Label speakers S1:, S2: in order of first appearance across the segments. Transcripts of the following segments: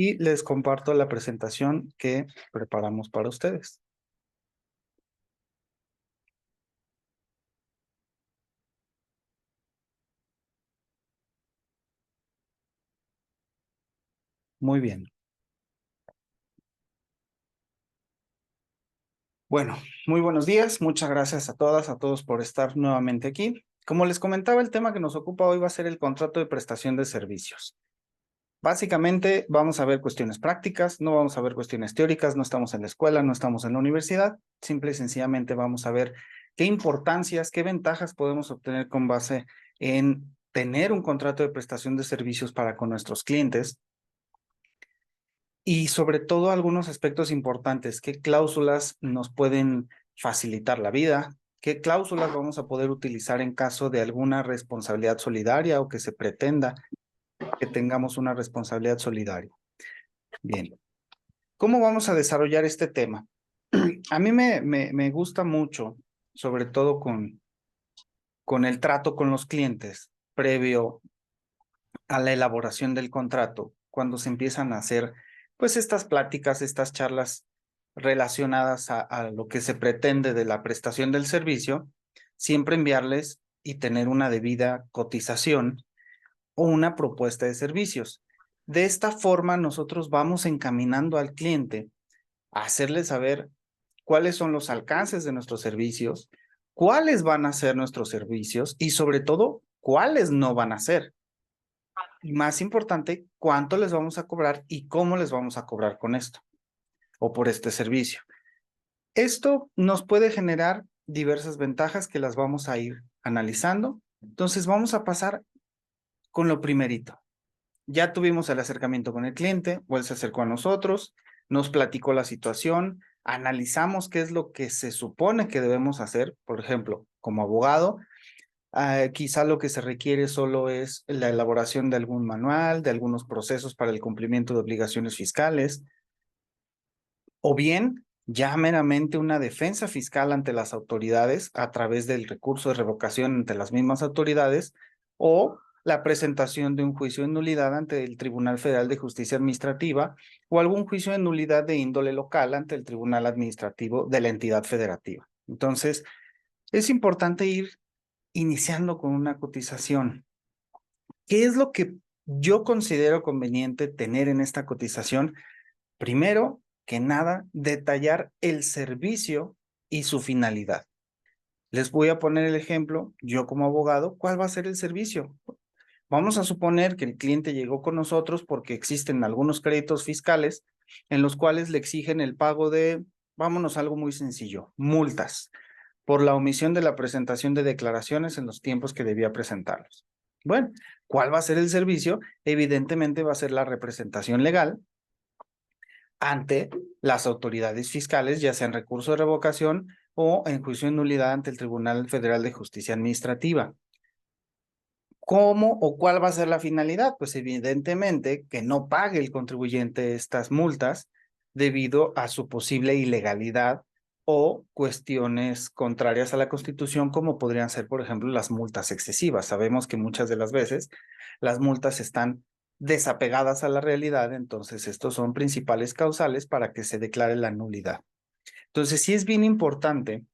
S1: y les comparto la presentación que preparamos para ustedes. Muy bien. Bueno, muy buenos días. Muchas gracias a todas, a todos por estar nuevamente aquí. Como les comentaba, el tema que nos ocupa hoy va a ser el contrato de prestación de servicios. Básicamente vamos a ver cuestiones prácticas, no vamos a ver cuestiones teóricas, no estamos en la escuela, no estamos en la universidad, simple y sencillamente vamos a ver qué importancias, qué ventajas podemos obtener con base en tener un contrato de prestación de servicios para con nuestros clientes y sobre todo algunos aspectos importantes, qué cláusulas nos pueden facilitar la vida, qué cláusulas vamos a poder utilizar en caso de alguna responsabilidad solidaria o que se pretenda que tengamos una responsabilidad solidaria. Bien, ¿cómo vamos a desarrollar este tema? A mí me gusta mucho, sobre todo con el trato con los clientes previo a la elaboración del contrato, cuando se empiezan a hacer pues estas pláticas, estas charlas relacionadas a lo que se pretende de la prestación del servicio, siempre enviarles y tener una debida cotización o una propuesta de servicios. De esta forma, nosotros vamos encaminando al cliente a hacerle saber cuáles son los alcances de nuestros servicios, cuáles van a ser nuestros servicios y sobre todo, cuáles no van a ser. Y más importante, cuánto les vamos a cobrar y cómo les vamos a cobrar con esto o por este servicio. Esto nos puede generar diversas ventajas que las vamos a ir analizando. Entonces vamos a pasar con lo primerito. Ya tuvimos el acercamiento con el cliente, o él se acercó a nosotros, nos platicó la situación, analizamos qué es lo que se supone que debemos hacer, por ejemplo, como abogado, quizá lo que se requiere solo es la elaboración de algún manual, de algunos procesos para el cumplimiento de obligaciones fiscales, o bien ya meramente una defensa fiscal ante las autoridades a través del recurso de revocación ante las mismas autoridades, o la presentación de un juicio de nulidad ante el Tribunal Federal de Justicia Administrativa o algún juicio de nulidad de índole local ante el Tribunal Administrativo de la entidad federativa. Entonces, es importante ir iniciando con una cotización. ¿Qué es lo que yo considero conveniente tener en esta cotización? Primero que nada, detallar el servicio y su finalidad. Les voy a poner el ejemplo, yo como abogado, ¿cuál va a ser el servicio? Vamos a suponer que el cliente llegó con nosotros porque existen algunos créditos fiscales en los cuales le exigen el pago de, vámonos a algo muy sencillo, multas por la omisión de la presentación de declaraciones en los tiempos que debía presentarlos. Bueno, ¿cuál va a ser el servicio? Evidentemente va a ser la representación legal ante las autoridades fiscales, ya sea en recurso de revocación o en juicio de nulidad ante el Tribunal Federal de Justicia Administrativa. ¿Cómo o cuál va a ser la finalidad? Pues evidentemente que no pague el contribuyente estas multas debido a su posible ilegalidad o cuestiones contrarias a la Constitución, como podrían ser, por ejemplo, las multas excesivas. Sabemos que muchas de las veces las multas están desapegadas a la realidad, entonces estos son principales causales para que se declare la nulidad. Entonces, sí es bien importante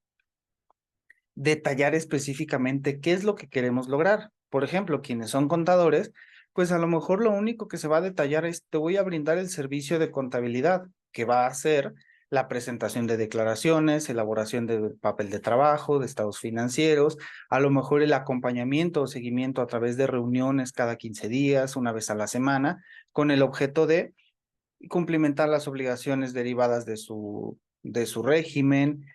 S1: detallar específicamente qué es lo que queremos lograr. Por ejemplo, quienes son contadores, pues a lo mejor lo único que se va a detallar es, te voy a brindar el servicio de contabilidad, que va a ser la presentación de declaraciones, elaboración de papel de trabajo, de estados financieros, a lo mejor el acompañamiento o seguimiento a través de reuniones cada 15 días, una vez a la semana, con el objeto de cumplimentar las obligaciones derivadas de su régimen,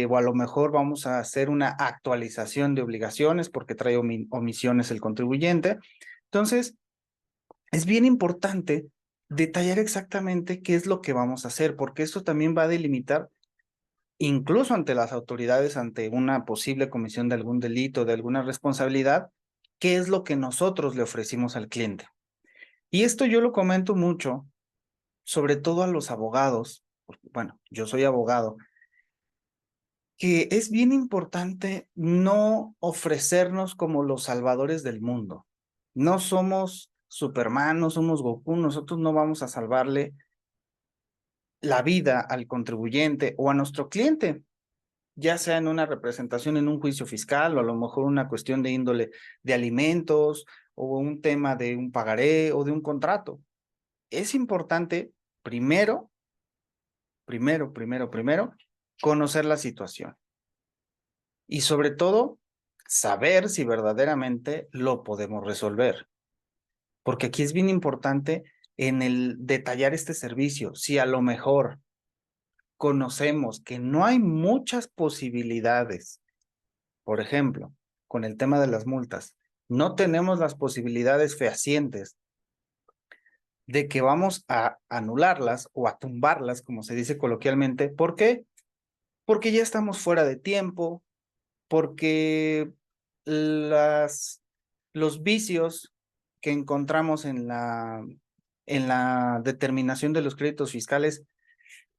S1: o a lo mejor vamos a hacer una actualización de obligaciones porque trae omisiones el contribuyente. Entonces, es bien importante detallar exactamente qué es lo que vamos a hacer, porque esto también va a delimitar, incluso ante las autoridades, ante una posible comisión de algún delito, de alguna responsabilidad, qué es lo que nosotros le ofrecimos al cliente. Y esto yo lo comento mucho sobre todo a los abogados, porque, bueno, yo soy abogado, que es bien importante no ofrecernos como los salvadores del mundo. No somos Superman, no somos Goku, nosotros no vamos a salvarle la vida al contribuyente o a nuestro cliente, ya sea en una representación en un juicio fiscal o a lo mejor una cuestión de índole de alimentos o un tema de un pagaré o de un contrato. Es importante primero, conocer la situación y sobre todo saber si verdaderamente lo podemos resolver. Porque aquí es bien importante en el detallar este servicio. Si a lo mejor conocemos que no hay muchas posibilidades, por ejemplo, con el tema de las multas, no tenemos las posibilidades fehacientes de que vamos a anularlas o a tumbarlas, como se dice coloquialmente. ¿Por qué? Porque ya estamos fuera de tiempo, porque los vicios que encontramos en la determinación de los créditos fiscales,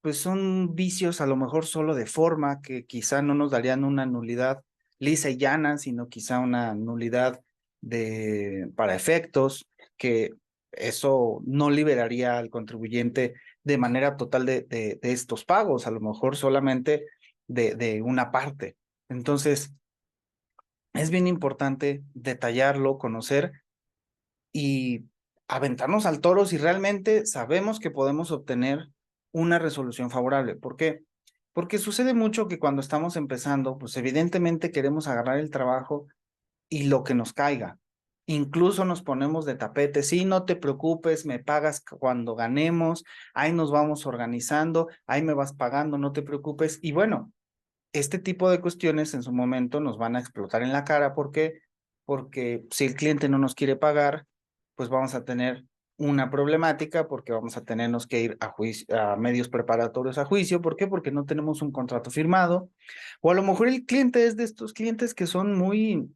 S1: pues son vicios a lo mejor solo de forma, que quizá no nos darían una nulidad lisa y llana, sino quizá una nulidad para efectos, que eso no liberaría al contribuyente de manera total de estos pagos, a lo mejor solamente de una parte. Entonces, es bien importante detallarlo, conocer y aventarnos al toro si realmente sabemos que podemos obtener una resolución favorable. ¿Por qué? Porque sucede mucho que cuando estamos empezando, pues evidentemente queremos agarrar el trabajo y lo que nos caiga. Incluso nos ponemos de tapete, sí, no te preocupes, me pagas cuando ganemos, ahí nos vamos organizando, ahí me vas pagando, no te preocupes. Y bueno, este tipo de cuestiones en su momento nos van a explotar en la cara. ¿Por qué? Porque si el cliente no nos quiere pagar, pues vamos a tener una problemática porque vamos a tenernos que ir a medios preparatorios a juicio. ¿Por qué? Porque no tenemos un contrato firmado. O a lo mejor el cliente es de estos clientes que son muy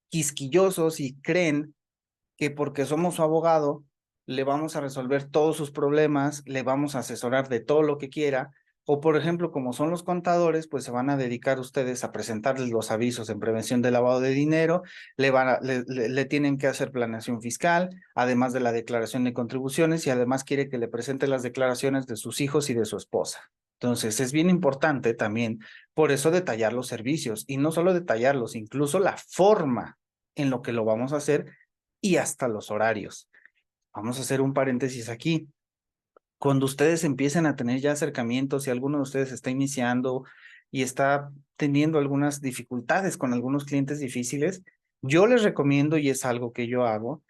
S1: quisquillosos y creen que porque somos su abogado, le vamos a resolver todos sus problemas, le vamos a asesorar de todo lo que quiera, o por ejemplo, como son los contadores, pues se van a dedicar ustedes a presentarles los avisos en prevención de lavado de dinero, le tienen que hacer planeación fiscal, además de la declaración de contribuciones, y además quiere que le presente las declaraciones de sus hijos y de su esposa. Entonces, es bien importante también, por eso, detallar los servicios, y no solo detallarlos, incluso la forma en lo que lo vamos a hacer y hasta los horarios. Vamos a hacer un paréntesis aquí. Cuando ustedes empiecen a tener ya acercamientos, si alguno de ustedes está iniciando y está teniendo algunas dificultades con algunos clientes difíciles, yo les recomiendo, y es algo que yo hago,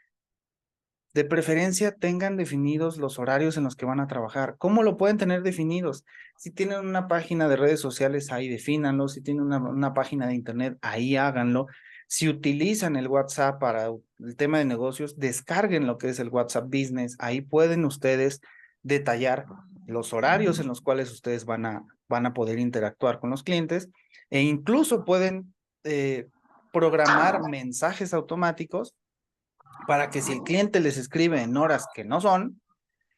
S1: de preferencia tengan definidos los horarios en los que van a trabajar. ¿Cómo lo pueden tener definidos? Si tienen una página de redes sociales, ahí defínanlo. Si tienen una página de internet, ahí háganlo. Si utilizan el WhatsApp para el tema de negocios, descarguen lo que es el WhatsApp Business. Ahí pueden ustedes detallar los horarios en los cuales ustedes van a poder interactuar con los clientes, e incluso pueden programar mensajes automáticos para que si el cliente les escribe en horas que no son,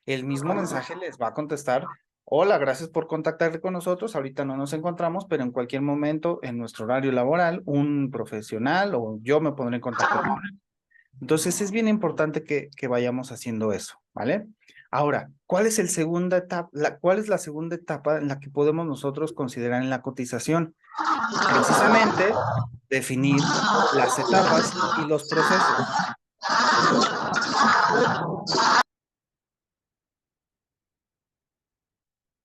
S1: el mismo mensaje les va a contestar: hola, gracias por contactar con nosotros, ahorita no nos encontramos, pero en cualquier momento en nuestro horario laboral, un profesional o yo me pondré en contacto con él. Entonces es bien importante que vayamos haciendo eso, ¿vale? Ahora, ¿cuál es cuál es la segunda etapa en la que podemos nosotros considerar en la cotización? Precisamente definir las etapas y los procesos.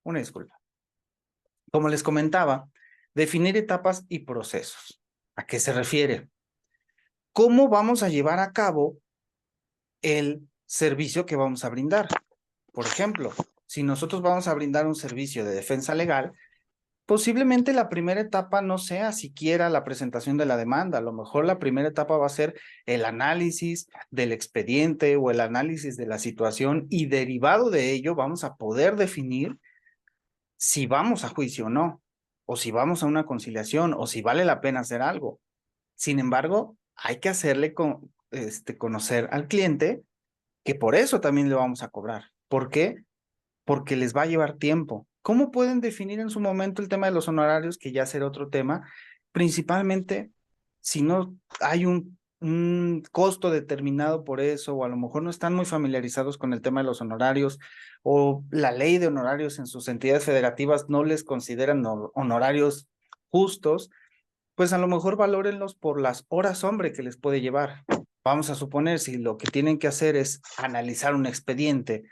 S1: Una disculpa. Como les comentaba, definir etapas y procesos. ¿A qué se refiere? ¿Cómo vamos a llevar a cabo el servicio que vamos a brindar? Por ejemplo, si nosotros vamos a brindar un servicio de defensa legal, posiblemente la primera etapa no sea siquiera la presentación de la demanda. A lo mejor la primera etapa va a ser el análisis del expediente o el análisis de la situación, y derivado de ello vamos a poder definir si vamos a juicio o no, o si vamos a una conciliación, o si vale la pena hacer algo. Sin embargo, hay que hacerle conocer al cliente que por eso también le vamos a cobrar. ¿Por qué? Porque les va a llevar tiempo. ¿Cómo pueden definir en su momento el tema de los honorarios? Que ya será otro tema. Principalmente, si no hay un costo determinado por eso, o a lo mejor no están muy familiarizados con el tema de los honorarios, o la ley de honorarios en sus entidades federativas no les consideran honorarios justos, pues a lo mejor valórenlos por las horas hombre que les puede llevar. Vamos a suponer si lo que tienen que hacer es analizar un expediente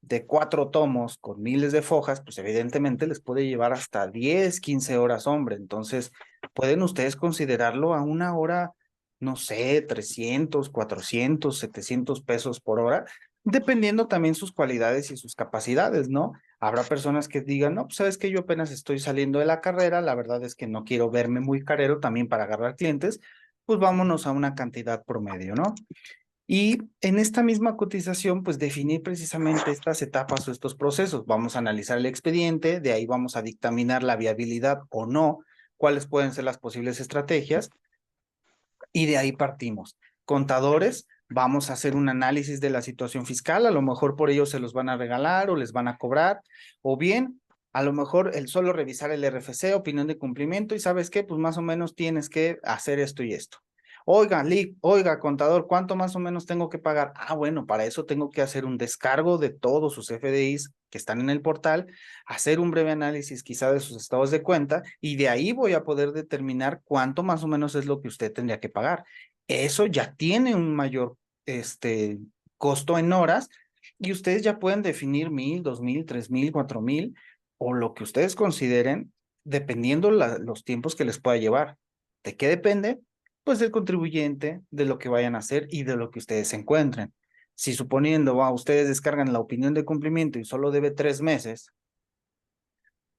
S1: de 4 tomos con miles de fojas, pues evidentemente les puede llevar hasta 10, 15 horas hombre. Entonces, pueden ustedes considerarlo a una hora, no sé, 300, 400, 700 pesos por hora, dependiendo también sus cualidades y sus capacidades, ¿no? Habrá personas que digan, no, pues sabes que yo apenas estoy saliendo de la carrera, la verdad es que no quiero verme muy carero también para agarrar clientes, pues vámonos a una cantidad promedio, ¿no? Y en esta misma cotización, pues definir precisamente estas etapas o estos procesos. Vamos a analizar el expediente, de ahí vamos a dictaminar la viabilidad o no, cuáles pueden ser las posibles estrategias, y de ahí partimos. Contadores, vamos a hacer un análisis de la situación fiscal, a lo mejor por ello se los van a regalar o les van a cobrar, o bien a lo mejor el solo revisar el RFC, opinión de cumplimiento, y ¿sabes qué? Pues más o menos tienes que hacer esto y esto. Oiga, oiga, contador, ¿cuánto más o menos tengo que pagar? Ah, bueno, para eso tengo que hacer un descargo de todos sus FDIs que están en el portal, hacer un breve análisis quizá de sus estados de cuenta, y de ahí voy a poder determinar cuánto más o menos es lo que usted tendría que pagar. Eso ya tiene un mayor costo en horas, y ustedes ya pueden definir 1,000, 2,000, 3,000, 4,000 o lo que ustedes consideren, dependiendo los tiempos que les pueda llevar. ¿De qué depende? Pues del contribuyente, de lo que vayan a hacer y de lo que ustedes se encuentren. Si suponiendo, ustedes descargan la opinión de cumplimiento y solo debe 3 meses,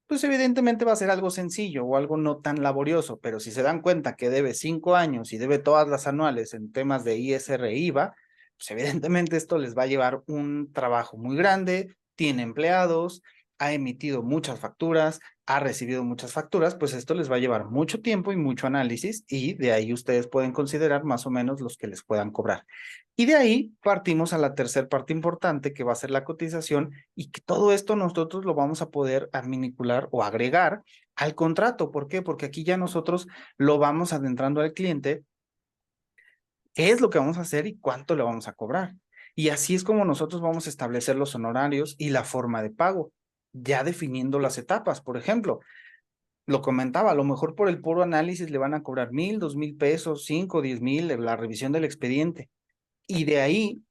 S1: pues evidentemente va a ser algo sencillo o algo no tan laborioso, pero si se dan cuenta que debe 5 años y debe todas las anuales en temas de ISR e IVA, pues evidentemente esto les va a llevar un trabajo muy grande, tiene empleados, ha emitido muchas facturas, ha recibido muchas facturas, pues esto les va a llevar mucho tiempo y mucho análisis, y de ahí ustedes pueden considerar más o menos los que les puedan cobrar. Y de ahí partimos a la tercera parte importante, que va a ser la cotización, y que todo esto nosotros lo vamos a poder manipular o agregar al contrato. ¿Por qué? Porque aquí ya nosotros lo vamos adentrando al cliente, qué es lo que vamos a hacer y cuánto le vamos a cobrar. Y así es como nosotros vamos a establecer los honorarios y la forma de pago, ya definiendo las etapas. Por ejemplo, lo comentaba, a lo mejor por el puro análisis le van a cobrar 1,000, 2,000 pesos, 5, 10,000, la revisión del expediente. Y de ahí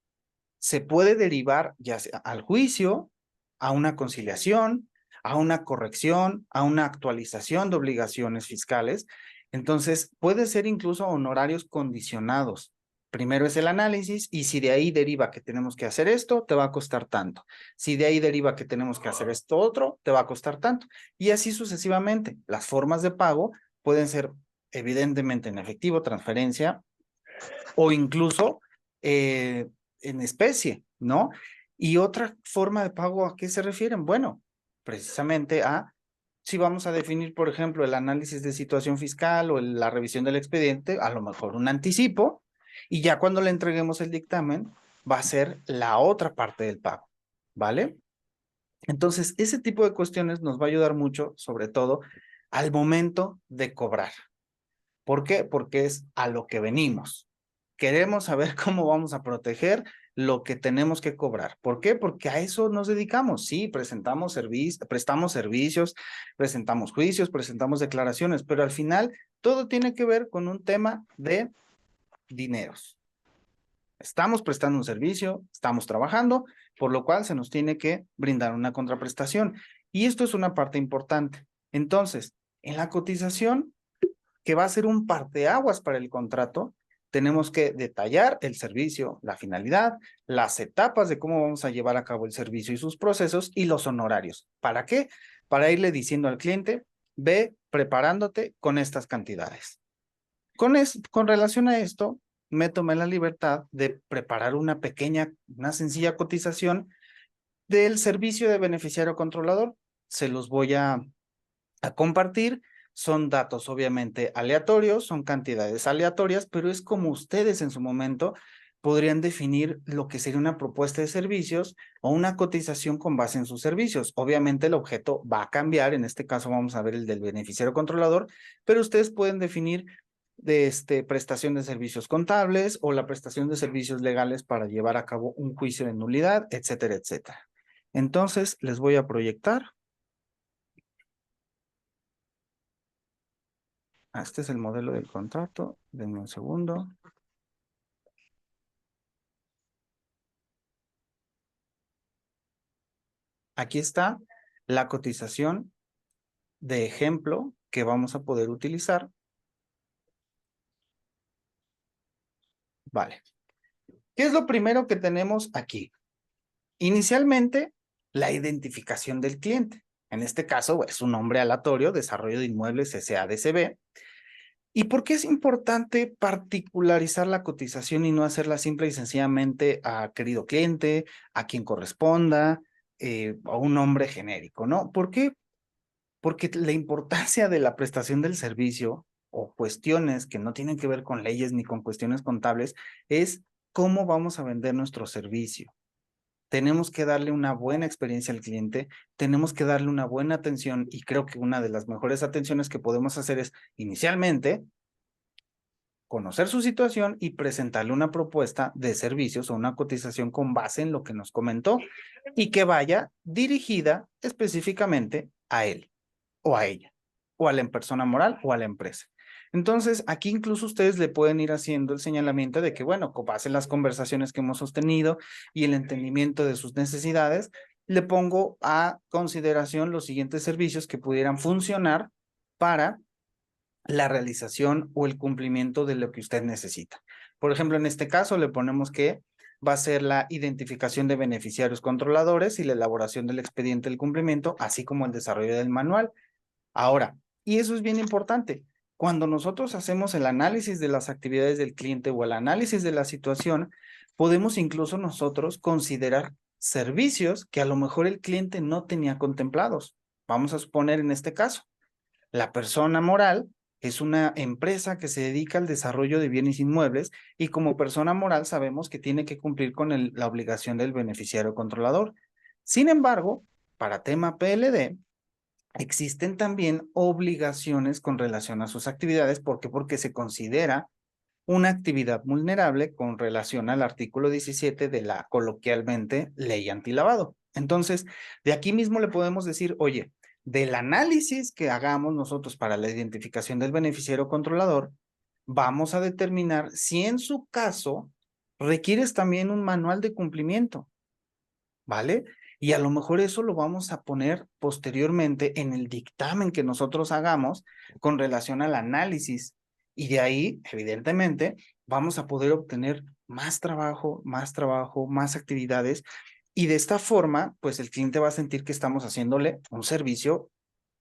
S1: se puede derivar ya sea al juicio, a una conciliación, a una corrección, a una actualización de obligaciones fiscales. Entonces, puede ser incluso honorarios condicionados. Primero es el análisis, y si de ahí deriva que tenemos que hacer esto, te va a costar tanto. Si de ahí deriva que tenemos que hacer esto otro, te va a costar tanto. Y así sucesivamente. Las formas de pago pueden ser evidentemente en efectivo, transferencia, o incluso en especie, ¿no? Y otra forma de pago, ¿a qué se refieren? Bueno, precisamente a, si vamos a definir, por ejemplo, el análisis de situación fiscal o la revisión del expediente, a lo mejor un anticipo, y ya cuando le entreguemos el dictamen, va a ser la otra parte del pago, ¿vale? Entonces, ese tipo de cuestiones nos va a ayudar mucho, sobre todo al momento de cobrar. ¿Por qué? Porque es a lo que venimos. Queremos saber cómo vamos a proteger lo que tenemos que cobrar. ¿Por qué? Porque a eso nos dedicamos. Sí, prestamos servicios, presentamos juicios, presentamos declaraciones, pero al final todo tiene que ver con un tema de dineros. Estamos prestando un servicio, estamos trabajando, por lo cual se nos tiene que brindar una contraprestación. Y esto es una parte importante. Entonces, en la cotización, que va a ser un parteaguas para el contrato, tenemos que detallar el servicio, la finalidad, las etapas de cómo vamos a llevar a cabo el servicio y sus procesos, y los honorarios. ¿Para qué? Para irle diciendo al cliente, ve preparándote con estas cantidades. Con relación a esto, me tomé la libertad de preparar una sencilla cotización del servicio de beneficiario controlador. Se los voy a compartir. Son datos obviamente aleatorios, son cantidades aleatorias, pero es como ustedes en su momento podrían definir lo que sería una propuesta de servicios o una cotización con base en sus servicios. Obviamente el objeto va a cambiar, en este caso vamos a ver el del beneficiario controlador, pero ustedes pueden definir de prestación de servicios contables o la prestación de servicios legales para llevar a cabo un juicio de nulidad, etcétera, etcétera. Entonces, les voy a proyectar. Este es el modelo del contrato. Denme un segundo. Aquí está la cotización de ejemplo que vamos a poder utilizar. Vale. ¿Qué es lo primero que tenemos aquí? Inicialmente, la identificación del cliente. En este caso, es un nombre aleatorio, Desarrollo de Inmuebles S.A.D.C.B. ¿Y por qué es importante particularizar la cotización y no hacerla simple y sencillamente a querido cliente, a quien corresponda, o un nombre genérico, ¿no? ¿Por qué? Porque la importancia de la prestación del servicio o cuestiones que no tienen que ver con leyes ni con cuestiones contables es cómo vamos a vender nuestro servicio. Tenemos que darle una buena experiencia al cliente, tenemos que darle una buena atención y creo que una de las mejores atenciones que podemos hacer es inicialmente conocer su situación y presentarle una propuesta de servicios o una cotización con base en lo que nos comentó y que vaya dirigida específicamente a él o a ella, o a la persona moral o a la empresa. Entonces, aquí incluso ustedes le pueden ir haciendo el señalamiento de que, bueno, con base en las conversaciones que hemos sostenido y el entendimiento de sus necesidades, le pongo a consideración los siguientes servicios que pudieran funcionar para la realización o el cumplimiento de lo que usted necesita. Por ejemplo, en este caso le ponemos que va a ser la identificación de beneficiarios controladores y la elaboración del expediente del cumplimiento, así como el desarrollo del manual. Ahora, y eso es bien importante, cuando nosotros hacemos el análisis de las actividades del cliente o el análisis de la situación, podemos incluso nosotros considerar servicios que a lo mejor el cliente no tenía contemplados. Vamos a suponer en este caso, la persona moral es una empresa que se dedica al desarrollo de bienes inmuebles y como persona moral sabemos que tiene que cumplir con la obligación del beneficiario controlador. Sin embargo, para tema PLD, existen también obligaciones con relación a sus actividades. ¿Por qué? Porque se considera una actividad vulnerable con relación al artículo 17 de la coloquialmente ley antilavado. Entonces, de aquí mismo le podemos decir, oye, del análisis que hagamos nosotros para la identificación del beneficiario controlador, vamos a determinar si en su caso requieres también un manual de cumplimiento, ¿vale? Y a lo mejor eso lo vamos a poner posteriormente en el dictamen que nosotros hagamos con relación al análisis. Y de ahí, evidentemente, vamos a poder obtener más trabajo, más actividades. Y de esta forma, pues el cliente va a sentir que estamos haciéndole un servicio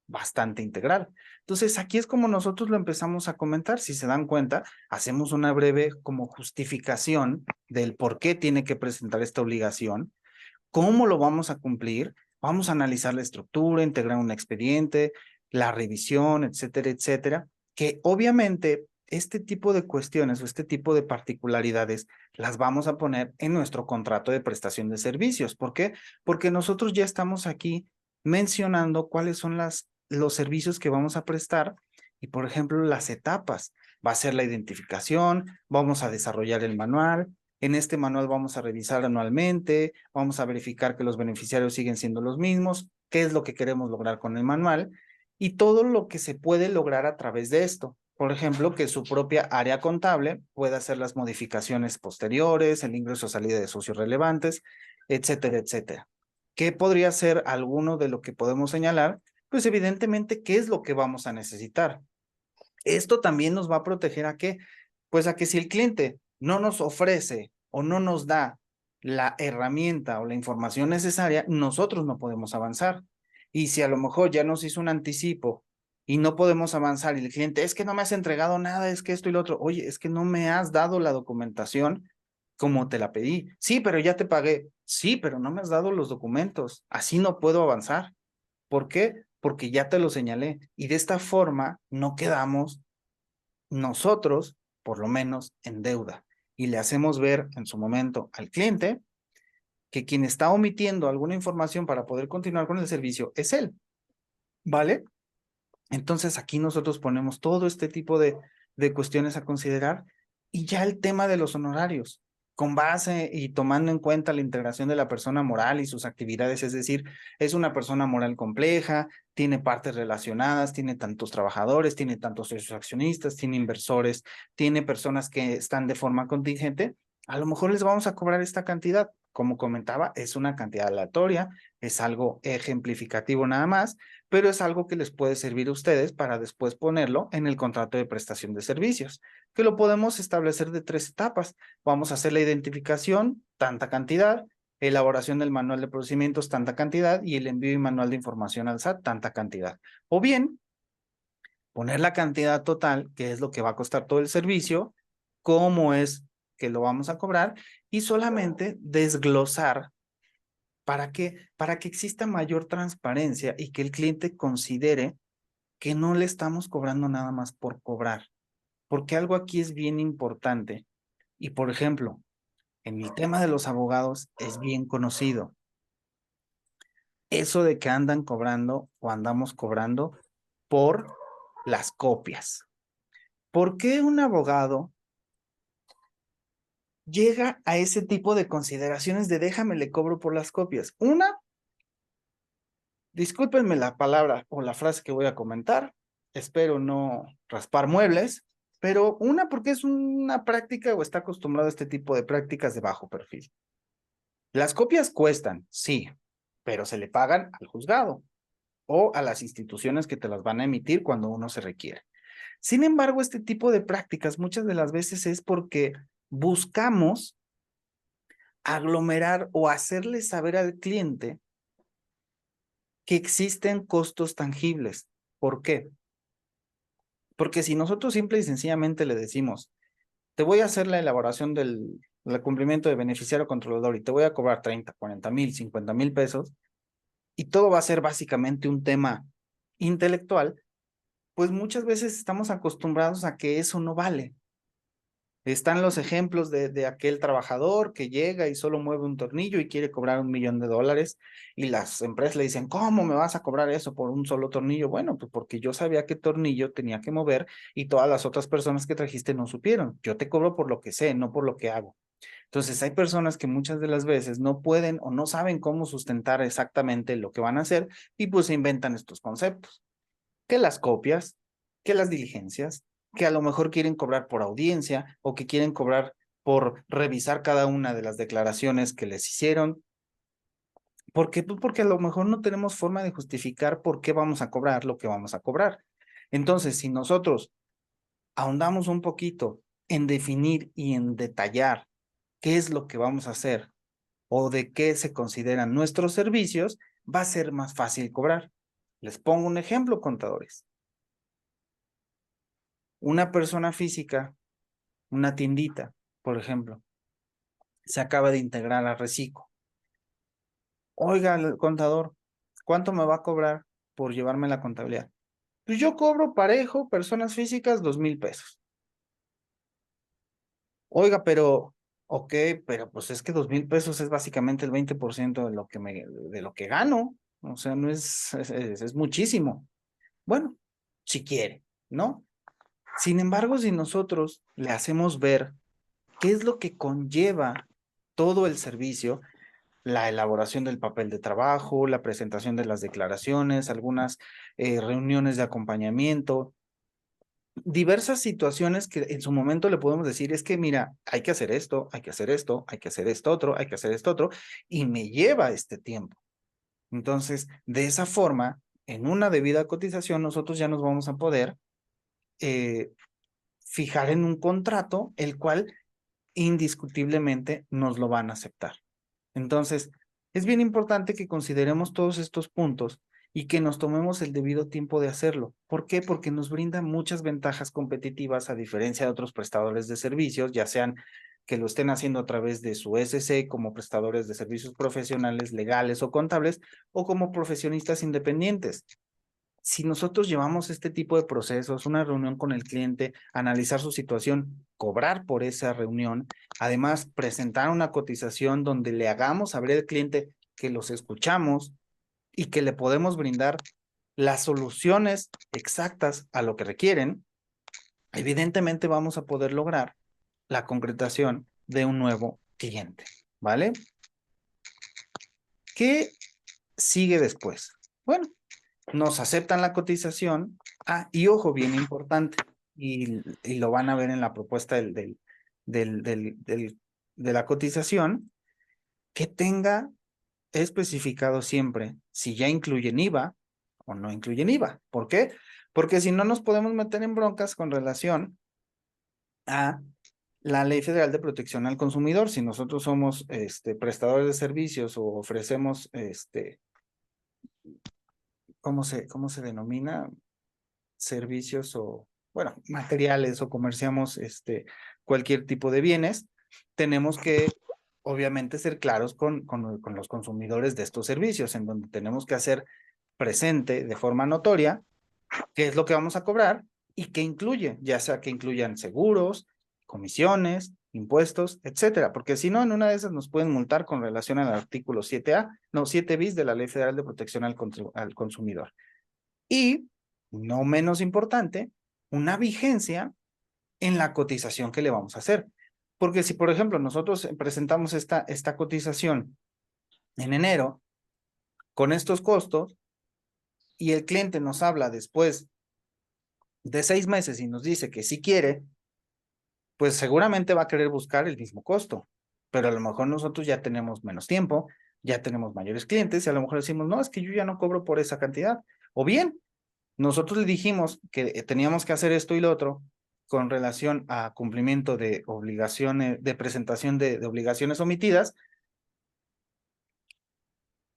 S1: bastante integral. Entonces, aquí es como nosotros lo empezamos a comentar. Si se dan cuenta, hacemos una breve como justificación del por qué tiene que presentar esta obligación. ¿Cómo lo vamos a cumplir? Vamos a analizar la estructura, integrar un expediente, la revisión, etcétera, etcétera, que obviamente este tipo de cuestiones o este tipo de particularidades las vamos a poner en nuestro contrato de prestación de servicios. ¿Por qué? Porque nosotros ya estamos aquí mencionando cuáles son los servicios que vamos a prestar y, por ejemplo, las etapas. Va a ser la identificación, vamos a desarrollar el manual, en este manual vamos a revisar anualmente, vamos a verificar que los beneficiarios siguen siendo los mismos, qué es lo que queremos lograr con el manual y todo lo que se puede lograr a través de esto. Por ejemplo, que su propia área contable pueda hacer las modificaciones posteriores, el ingreso o salida de socios relevantes, etcétera, etcétera. ¿Qué podría ser alguno de lo que podemos señalar? Pues evidentemente, ¿qué es lo que vamos a necesitar? Esto también nos va a proteger ¿a qué? Pues a que si el cliente no nos ofrece o no nos da la herramienta o la información necesaria, nosotros no podemos avanzar. Y si a lo mejor ya nos hizo un anticipo y no podemos avanzar y el cliente, es que no me has entregado nada, es que esto y lo otro, oye, es que no me has dado la documentación como te la pedí. Sí, pero ya te pagué. Sí, pero no me has dado los documentos. Así no puedo avanzar. ¿Por qué? Porque ya te lo señalé. Y de esta forma no quedamos nosotros, por lo menos, en deuda. Y le hacemos ver en su momento al cliente que quien está omitiendo alguna información para poder continuar con el servicio es él. ¿Vale? Entonces aquí nosotros ponemos todo este tipo de cuestiones a considerar. Y ya el tema de los honorarios, con base y tomando en cuenta la integración de la persona moral y sus actividades, es decir, es una persona moral compleja, tiene partes relacionadas, tiene tantos trabajadores, tiene tantos socios accionistas, tiene inversores, tiene personas que están de forma contingente, a lo mejor les vamos a cobrar esta cantidad. Como comentaba, es una cantidad aleatoria, es algo ejemplificativo nada más, pero es algo que les puede servir a ustedes para después ponerlo en el contrato de prestación de servicios, que lo podemos establecer de 3 etapas. Vamos a hacer la identificación, tanta cantidad, elaboración del manual de procedimientos, tanta cantidad, y el envío y manual de información al SAT, tanta cantidad. O bien, poner la cantidad total, que es lo que va a costar todo el servicio, cómo es que lo vamos a cobrar, y solamente desglosar. ¿Para qué? Para que exista mayor transparencia y que el cliente considere que no le estamos cobrando nada más por cobrar. Porque algo aquí es bien importante. Y por ejemplo, en el tema de los abogados es bien conocido. Eso de que andan cobrando o andamos cobrando por las copias. ¿Por qué un abogado llega a ese tipo de consideraciones de déjame le cobro por las copias? Una, discúlpenme la palabra o la frase que voy a comentar, espero no raspar muebles, pero una porque es una práctica o está acostumbrado a este tipo de prácticas de bajo perfil. Las copias cuestan, sí, pero se le pagan al juzgado o a las instituciones que te las van a emitir cuando uno se requiere. Sin embargo, este tipo de prácticas muchas de las veces es porque buscamos aglomerar o hacerle saber al cliente que existen costos tangibles. ¿Por qué? Porque si nosotros simple y sencillamente le decimos, te voy a hacer la elaboración del cumplimiento de beneficiario controlador y te voy a cobrar 30, 40,000, 50,000 pesos, y todo va a ser básicamente un tema intelectual, pues muchas veces estamos acostumbrados a que eso no vale. Están los ejemplos de aquel trabajador que llega y solo mueve un tornillo y quiere cobrar $1,000,000 y las empresas le dicen, ¿cómo me vas a cobrar eso por un solo tornillo? Bueno, pues porque yo sabía qué tornillo tenía que mover y todas las otras personas que trajiste no supieron. Yo te cobro por lo que sé, no por lo que hago. Entonces hay personas que muchas de las veces no pueden o no saben cómo sustentar exactamente lo que van a hacer y pues se inventan estos conceptos. Que las copias, que las diligencias, que a lo mejor quieren cobrar por audiencia o que quieren cobrar por revisar cada una de las declaraciones que les hicieron. ¿Por qué? Pues porque a lo mejor no tenemos forma de justificar por qué vamos a cobrar lo que vamos a cobrar. Entonces, si nosotros ahondamos un poquito en definir y en detallar qué es lo que vamos a hacer o de qué se consideran nuestros servicios, va a ser más fácil cobrar. Les pongo un ejemplo, contadores. Una persona física, una tiendita, por ejemplo, se acaba de integrar a Recico. Oiga, el contador, ¿cuánto me va a cobrar por llevarme la contabilidad? Pues yo cobro parejo, personas físicas, 2,000 pesos. Oiga, pero, ok, pero pues es que 2,000 pesos es básicamente el 20% de lo que gano. O sea, no es muchísimo. Bueno, si quiere, ¿no? Sin embargo, si nosotros le hacemos ver qué es lo que conlleva todo el servicio, la elaboración del papel de trabajo, la presentación de las declaraciones, algunas reuniones de acompañamiento, diversas situaciones que en su momento le podemos decir, es que mira, hay que hacer esto, hay que hacer esto, hay que hacer esto otro, hay que hacer esto otro, y me lleva este tiempo. Entonces, de esa forma, en una debida cotización, nosotros ya nos vamos a poder eh, fijar en un contrato, el cual indiscutiblemente nos lo van a aceptar. Entonces, es bien importante que consideremos todos estos puntos y que nos tomemos el debido tiempo de hacerlo. ¿Por qué? Porque nos brinda muchas ventajas competitivas a diferencia de otros prestadores de servicios, ya sean que lo estén haciendo a través de su SC como prestadores de servicios profesionales, legales o contables, o como profesionistas independientes. Si nosotros llevamos este tipo de procesos, una reunión con el cliente, analizar su situación, cobrar por esa reunión, además presentar una cotización donde le hagamos saber al cliente que los escuchamos y que le podemos brindar las soluciones exactas a lo que requieren, evidentemente vamos a poder lograr la concretación de un nuevo cliente, ¿vale? ¿Qué sigue después? Bueno, nos aceptan la cotización. Ah, y ojo, bien importante, y lo van a ver en la propuesta de la cotización, que tenga especificado siempre si ya incluyen IVA o no incluyen IVA. ¿Por qué? Porque si no nos podemos meter en broncas con relación a la Ley Federal de Protección al Consumidor. Si nosotros somos prestadores de servicios o ofrecemos, ¿cómo se denomina? Servicios o, bueno, materiales o comerciamos cualquier tipo de bienes, tenemos que obviamente ser claros con los consumidores de estos servicios, en donde tenemos que hacer presente de forma notoria qué es lo que vamos a cobrar y qué incluye, ya sea que incluyan seguros, comisiones, impuestos, etcétera, porque si no, en una de esas nos pueden multar con relación al artículo 7A, no, 7 bis de la Ley Federal de Protección al Consumidor. Y, no menos importante, una vigencia en la cotización que le vamos a hacer. Porque si, por ejemplo, nosotros presentamos esta cotización en enero con estos costos y el cliente nos habla después de 6 meses y nos dice que sí quiere, pues seguramente va a querer buscar el mismo costo. Pero a lo mejor nosotros ya tenemos menos tiempo, ya tenemos mayores clientes y a lo mejor decimos, no, es que yo ya no cobro por esa cantidad. O bien, nosotros le dijimos que teníamos que hacer esto y lo otro con relación a cumplimiento de obligaciones, de presentación de obligaciones omitidas.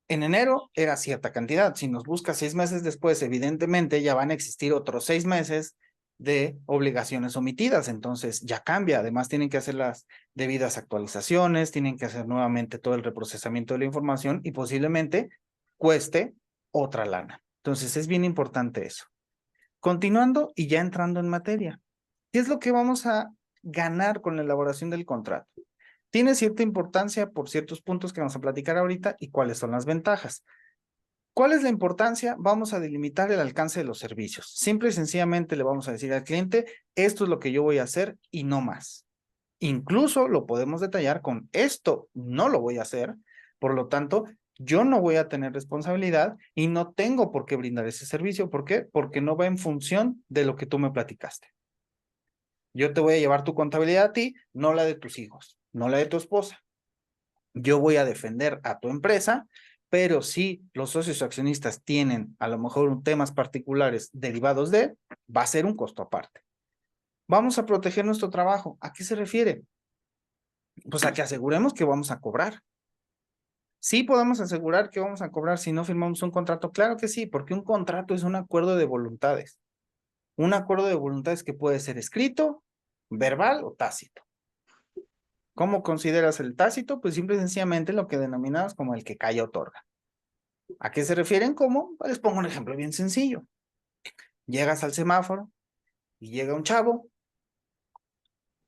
S1: En enero era cierta cantidad. Si nos busca 6 meses después, evidentemente ya van a existir otros 6 meses de obligaciones omitidas. Entonces ya cambia. Además, tienen que hacer las debidas actualizaciones, tienen que hacer nuevamente todo el reprocesamiento de la información y posiblemente cueste otra lana. Entonces es bien importante eso. Continuando y ya entrando en materia, ¿qué es lo que vamos a ganar con la elaboración del contrato? Tiene cierta importancia por ciertos puntos que vamos a platicar ahorita y cuáles son las ventajas. ¿Cuál es la importancia? Vamos a delimitar el alcance de los servicios. Simple y sencillamente le vamos a decir al cliente, esto es lo que yo voy a hacer y no más. Incluso lo podemos detallar con esto no lo voy a hacer, por lo tanto, yo no voy a tener responsabilidad y no tengo por qué brindar ese servicio. ¿Por qué? Porque no va en función de lo que tú me platicaste. Yo te voy a llevar tu contabilidad a ti, no la de tus hijos, no la de tu esposa. Yo voy a defender a tu empresa, pero si los socios accionistas tienen a lo mejor temas particulares derivados de, va a ser un costo aparte. Vamos a proteger nuestro trabajo. ¿A qué se refiere? Pues a que aseguremos que vamos a cobrar. Sí podemos asegurar que vamos a cobrar si no firmamos un contrato. Claro que sí, porque un contrato es un acuerdo de voluntades. Un acuerdo de voluntades que puede ser escrito, verbal o tácito. ¿Cómo consideras el tácito? Pues simple y sencillamente lo que denominamos como el que calla otorga. ¿A qué se refieren? ¿Cómo? Les pongo un ejemplo bien sencillo. Llegas al semáforo y llega un chavo,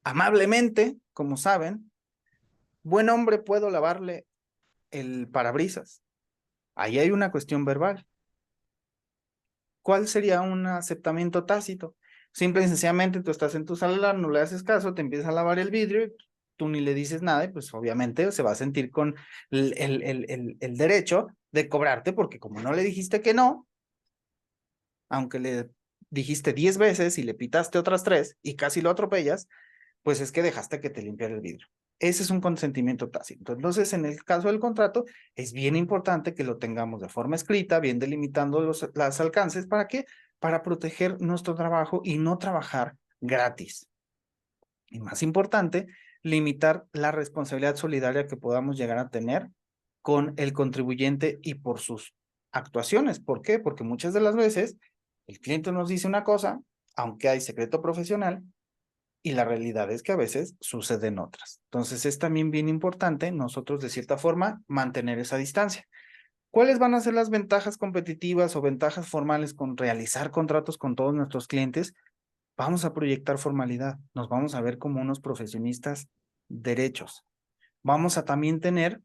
S1: amablemente, como saben, buen hombre, puedo lavarle el parabrisas. Ahí hay una cuestión verbal. ¿Cuál sería un aceptamiento tácito? Simple y sencillamente tú estás en tu sala, no le haces caso, te empiezas a lavar el vidrio, tú ni le dices nada y pues obviamente se va a sentir con el derecho de cobrarte porque como no le dijiste que no, aunque le dijiste 10 veces y le pitaste otras 3 y casi lo atropellas, pues es que dejaste que te limpiara el vidrio. Ese es un consentimiento tácito. Entonces, en el caso del contrato, es bien importante que lo tengamos de forma escrita, bien delimitando los alcances. ¿Para qué? Para proteger nuestro trabajo y no trabajar gratis. Y más importante, limitar la responsabilidad solidaria que podamos llegar a tener con el contribuyente y por sus actuaciones. ¿Por qué? Porque muchas de las veces el cliente nos dice una cosa, aunque hay secreto profesional, y la realidad es que a veces suceden otras. Entonces es también bien importante nosotros de cierta forma mantener esa distancia. ¿Cuáles van a ser las ventajas competitivas o ventajas formales con realizar contratos con todos nuestros clientes? Vamos a proyectar formalidad, nos vamos a ver como unos profesionistas derechos. Vamos a también tener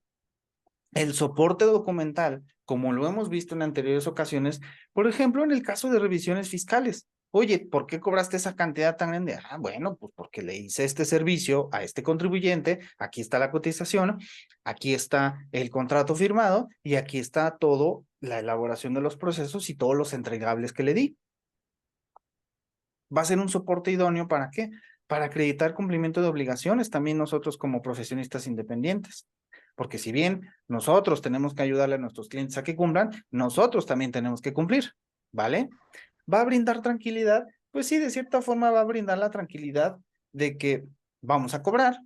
S1: el soporte documental, como lo hemos visto en anteriores ocasiones, por ejemplo, en el caso de revisiones fiscales. Oye, ¿por qué cobraste esa cantidad tan grande? Ah, bueno, pues porque le hice este servicio a este contribuyente, aquí está la cotización, aquí está el contrato firmado y aquí está todo la elaboración de los procesos y todos los entregables que le di. Va a ser un soporte idóneo ¿para qué? Para acreditar cumplimiento de obligaciones también nosotros como profesionistas independientes. Porque si bien nosotros tenemos que ayudarle a nuestros clientes a que cumplan, nosotros también tenemos que cumplir, ¿vale? ¿Va a brindar tranquilidad? Pues sí, de cierta forma va a brindar la tranquilidad de que vamos a cobrar.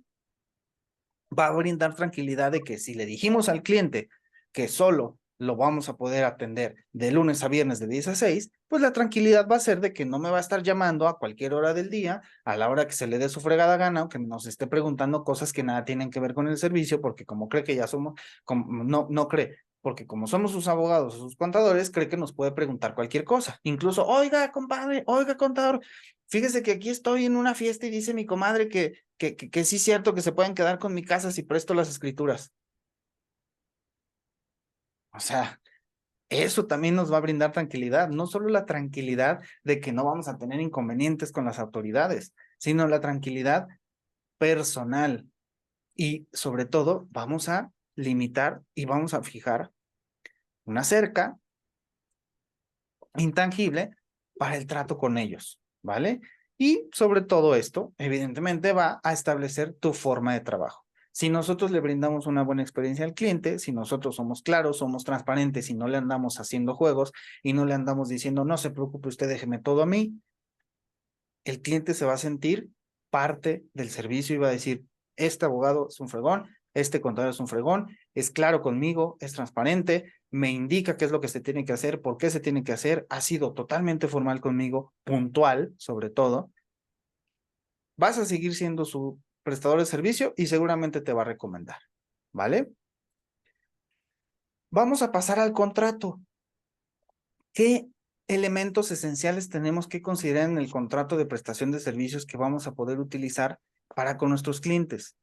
S1: Va a brindar tranquilidad de que si le dijimos al cliente que solo lo vamos a poder atender de lunes a viernes de 10 a 6, pues la tranquilidad va a ser de que no me va a estar llamando a cualquier hora del día, a la hora que se le dé su fregada gana, o que nos esté preguntando cosas que nada tienen que ver con el servicio, porque como cree que ya somos, no cree, porque como somos sus abogados o sus contadores, cree que nos puede preguntar cualquier cosa. Incluso, oiga, compadre, oiga, contador, fíjese que aquí estoy en una fiesta y dice mi comadre que sí es cierto que se pueden quedar con mi casa si presto las escrituras. O sea, eso también nos va a brindar tranquilidad, no solo la tranquilidad de que no vamos a tener inconvenientes con las autoridades, sino la tranquilidad personal. Y sobre todo, vamos a limitar y vamos a fijar una cerca intangible para el trato con ellos, ¿vale? Y sobre todo esto, evidentemente, va a establecer tu forma de trabajo. Si nosotros le brindamos una buena experiencia al cliente, si nosotros somos claros, somos transparentes y no le andamos haciendo juegos y no le andamos diciendo, no se preocupe usted, déjeme todo a mí, el cliente se va a sentir parte del servicio y va a decir, este abogado es un fregón, este contador es un fregón, es claro conmigo, es transparente, me indica qué es lo que se tiene que hacer, por qué se tiene que hacer, ha sido totalmente formal conmigo, puntual sobre todo. Vas a seguir siendo su prestador de servicio y seguramente te va a recomendar, ¿vale? Vamos a pasar al contrato. ¿Qué elementos esenciales tenemos que considerar en el contrato de prestación de servicios que vamos a poder utilizar para con nuestros clientes?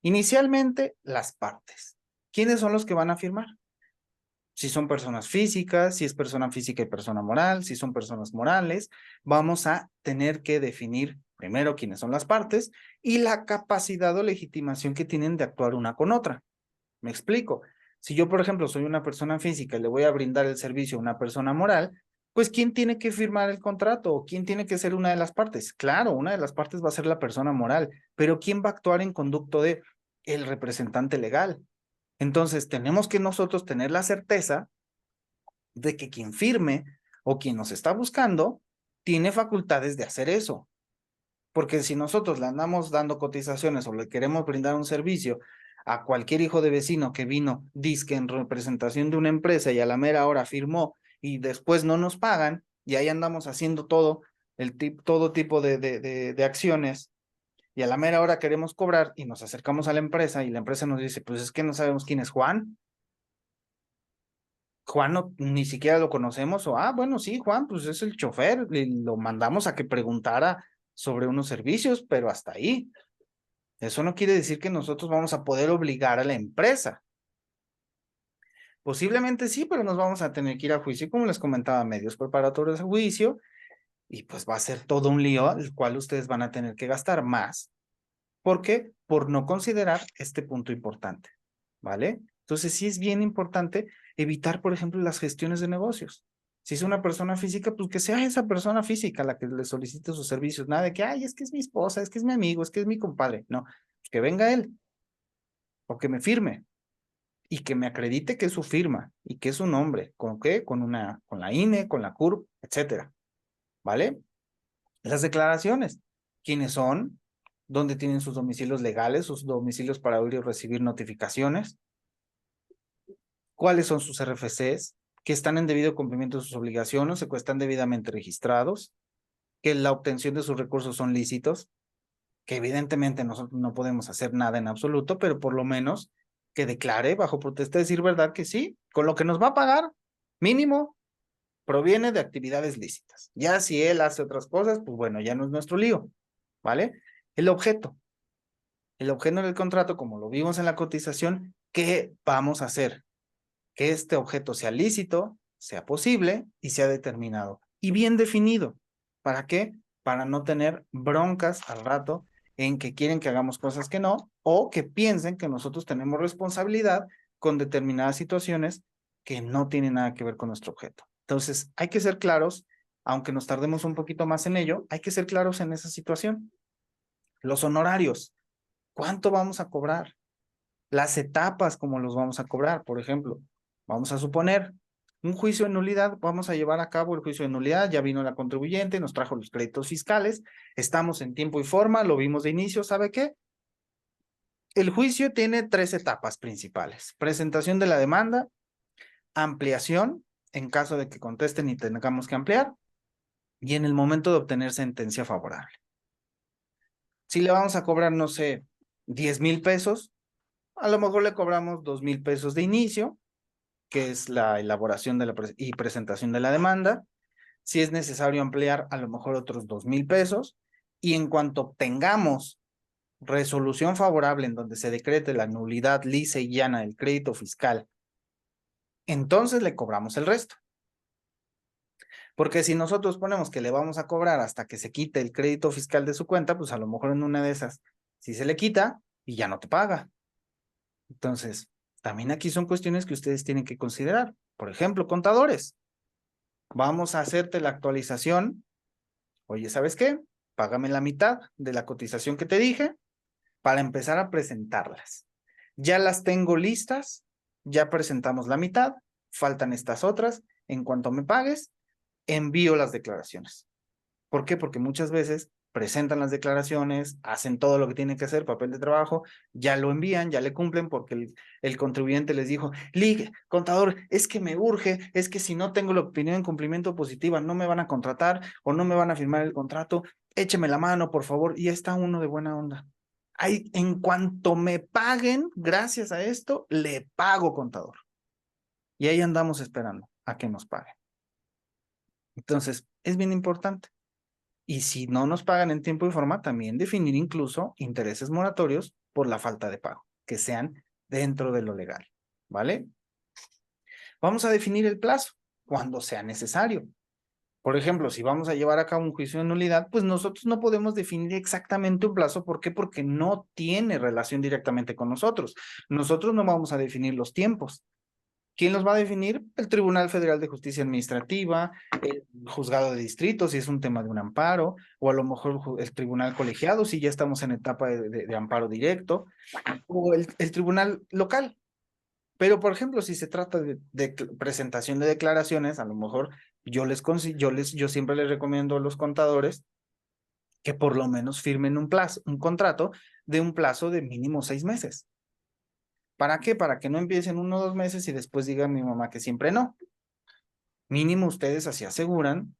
S1: Inicialmente, las partes. ¿Quiénes son los que van a firmar? Si son personas físicas, si es persona física y persona moral, si son personas morales, vamos a tener que definir primero quiénes son las partes y la capacidad o legitimación que tienen de actuar una con otra. Me explico. Si yo, por ejemplo, soy una persona física y le voy a brindar el servicio a una persona moral, pues ¿quién tiene que firmar el contrato? ¿O quién tiene que ser una de las partes? Claro, una de las partes va a ser la persona moral, pero ¿quién va a actuar en conducto de el representante legal? Entonces, tenemos que nosotros tener la certeza de que quien firme o quien nos está buscando tiene facultades de hacer eso. Porque si nosotros le andamos dando cotizaciones o le queremos brindar un servicio a cualquier hijo de vecino que vino, dizque en representación de una empresa y a la mera hora firmó y después no nos pagan, y ahí andamos haciendo todo tipo de acciones, y a la mera hora queremos cobrar y nos acercamos a la empresa y la empresa nos dice, pues es que no sabemos quién es Juan. Juan no, ni siquiera lo conocemos, o bueno, sí, Juan, pues es el chofer, y lo mandamos a que preguntara sobre unos servicios, pero hasta ahí. Eso no quiere decir que nosotros vamos a poder obligar a la empresa. Posiblemente sí, pero nos vamos a tener que ir a juicio, como les comentaba, medios preparatorios a juicio, y pues va a ser todo un lío, el cual ustedes van a tener que gastar más. ¿Por qué? Por no considerar este punto importante, ¿vale? Entonces sí es bien importante evitar, por ejemplo, las gestiones de negocios. Si es una persona física, pues que sea esa persona física la que le solicite sus servicios. Nada de que, ay, es que es mi esposa, es que es mi amigo, es que es mi compadre. No, que venga él o que me firme y que me acredite que es su firma y que es su nombre. ¿Con qué? Con la INE, con la CURP, etcétera. ¿Vale? Las declaraciones. ¿Quiénes son? ¿Dónde tienen sus domicilios legales, sus domicilios para oír y recibir notificaciones? ¿Cuáles son sus RFCs? ¿Que están en debido cumplimiento de sus obligaciones o que están debidamente registrados? ¿Que la obtención de sus recursos son lícitos? Que evidentemente nosotros no podemos hacer nada en absoluto, pero por lo menos que declare bajo protesta de decir verdad que sí, con lo que nos va a pagar, mínimo, proviene de actividades lícitas. Ya si él hace otras cosas, pues bueno, ya no es nuestro lío, ¿vale? El objeto. El objeto del contrato, como lo vimos en la cotización, ¿qué vamos a hacer? Que este objeto sea lícito, sea posible y sea determinado y bien definido. ¿Para qué? Para no tener broncas al rato en que quieren que hagamos cosas que no, o que piensen que nosotros tenemos responsabilidad con determinadas situaciones que no tienen nada que ver con nuestro objeto. Entonces, hay que ser claros, aunque nos tardemos un poquito más en ello, hay que ser claros en esa situación. Los honorarios, ¿cuánto vamos a cobrar? Las etapas, ¿cómo los vamos a cobrar? Por ejemplo, vamos a suponer un juicio de nulidad, vamos a llevar a cabo el juicio de nulidad, ya vino la contribuyente, nos trajo los créditos fiscales, estamos en tiempo y forma, lo vimos de inicio, ¿sabe qué? El juicio tiene 3 etapas principales: presentación de la demanda, ampliación, en caso de que contesten y tengamos que ampliar, y en el momento de obtener sentencia favorable. Si le vamos a cobrar, no sé, 10,000 pesos, a lo mejor le cobramos 2,000 pesos de inicio, que es la elaboración de y presentación de la demanda. Si es necesario ampliar, a lo mejor otros 2,000 pesos. Y en cuanto obtengamos resolución favorable en donde se decrete la nulidad lisa y llana del crédito fiscal, entonces le cobramos el resto. Porque si nosotros ponemos que le vamos a cobrar hasta que se quite el crédito fiscal de su cuenta, pues a lo mejor en una de esas, si se le quita y ya no te paga. Entonces, también aquí son cuestiones que ustedes tienen que considerar. Por ejemplo, contadores. Vamos a hacerte la actualización. Oye, ¿sabes qué? Págame la mitad de la cotización que te dije para empezar a presentarlas. Ya las tengo listas, ya presentamos la mitad, faltan estas otras. En cuanto me pagues, envío las declaraciones. ¿Por qué? Porque muchas veces presentan las declaraciones, hacen todo lo que tienen que hacer, papel de trabajo, ya lo envían, ya le cumplen porque el contribuyente les dijo, contador, es que me urge, es que si no tengo la opinión en cumplimiento positiva no me van a contratar o no me van a firmar el contrato, écheme la mano, por favor, y está uno de buena onda. Ahí, en cuanto me paguen, gracias a esto, le pago, contador. Y ahí andamos esperando a que nos paguen. Entonces, es bien importante. Y si no nos pagan en tiempo y forma, también definir incluso intereses moratorios por la falta de pago, que sean dentro de lo legal, ¿vale? Vamos a definir el plazo cuando sea necesario. Por ejemplo, si vamos a llevar a cabo un juicio de nulidad, pues nosotros no podemos definir exactamente un plazo. ¿Por qué? Porque no tiene relación directamente con nosotros. Nosotros no vamos a definir los tiempos. ¿Quién los va a definir? El Tribunal Federal de Justicia Administrativa, el juzgado de distrito, si es un tema de un amparo, o a lo mejor el tribunal colegiado, si ya estamos en etapa de amparo directo, o el tribunal local. Pero, por ejemplo, si se trata de presentación de declaraciones, a lo mejor yo siempre les recomiendo a los contadores que por lo menos firmen un contrato de un plazo de mínimo 6 meses. ¿Para qué? Para que no empiecen 1 o 2 meses y después diga mi mamá que siempre no. Mínimo ustedes así aseguran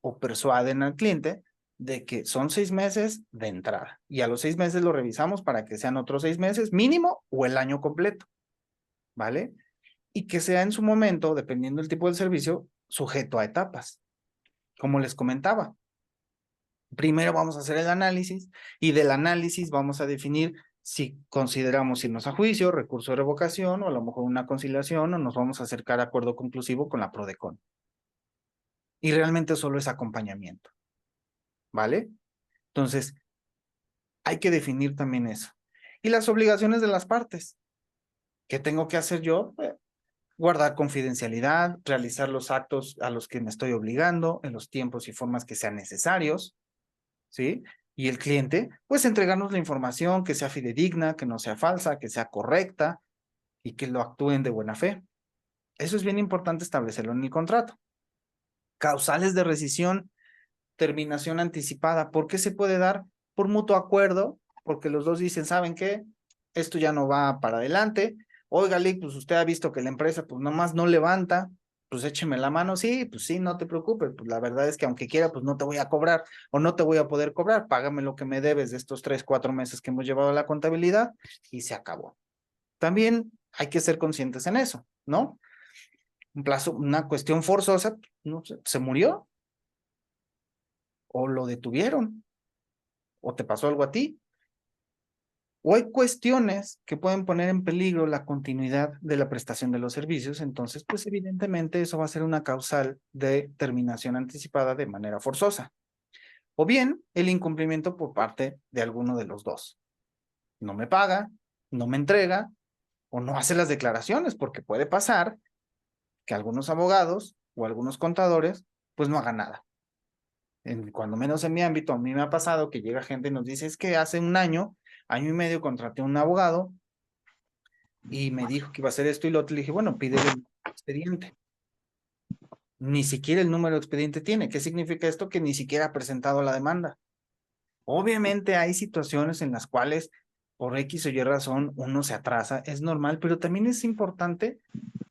S1: o persuaden al cliente de que son 6 meses de entrada. Y a los 6 meses lo revisamos para que sean otros 6 meses mínimo o el año completo. ¿Vale? Y que sea en su momento, dependiendo del tipo del servicio, sujeto a etapas. Como les comentaba, primero vamos a hacer el análisis y del análisis vamos a definir si consideramos irnos a juicio, recurso de revocación o a lo mejor una conciliación o nos vamos a acercar a acuerdo conclusivo con la PRODECON. Y realmente solo es acompañamiento, ¿vale? Entonces, hay que definir también eso. Y las obligaciones de las partes. ¿Qué tengo que hacer yo? Guardar confidencialidad, realizar los actos a los que me estoy obligando en los tiempos y formas que sean necesarios, ¿sí? Y el cliente, pues entregarnos la información que sea fidedigna, que no sea falsa, que sea correcta y que lo actúen de buena fe. Eso es bien importante establecerlo en el contrato. Causales de rescisión, terminación anticipada. ¿Por qué se puede dar? Por mutuo acuerdo, porque los dos dicen, ¿saben qué? Esto ya no va para adelante. Óigale, pues usted ha visto que la empresa pues nomás no levanta, pues écheme la mano. Sí, pues sí, no te preocupes, pues la verdad es que aunque quiera, pues no te voy a cobrar o no te voy a poder cobrar, págame lo que me debes de estos 3, 4 meses que hemos llevado a la contabilidad y se acabó. También hay que ser conscientes en eso, ¿no? Un plazo, una cuestión forzosa, no sé, se murió o lo detuvieron o te pasó algo a ti. O hay cuestiones que pueden poner en peligro la continuidad de la prestación de los servicios, entonces, pues evidentemente eso va a ser una causal de terminación anticipada de manera forzosa. o bien el incumplimiento por parte de alguno de los dos. No me paga, no me entrega o no hace las declaraciones, porque puede pasar que algunos abogados o algunos contadores pues no hagan nada. Cuando menos en mi ámbito, a mí me ha pasado que llega gente y nos dice, es que hace un año y medio contraté a un abogado y me dijo que iba a hacer esto y lo otro. Le dije, bueno, pídele el expediente. Ni siquiera el número de expediente tiene. ¿Qué significa esto? Que ni siquiera ha presentado la demanda. Obviamente hay situaciones en las cuales por X o Y razón uno se atrasa, es normal, pero también es importante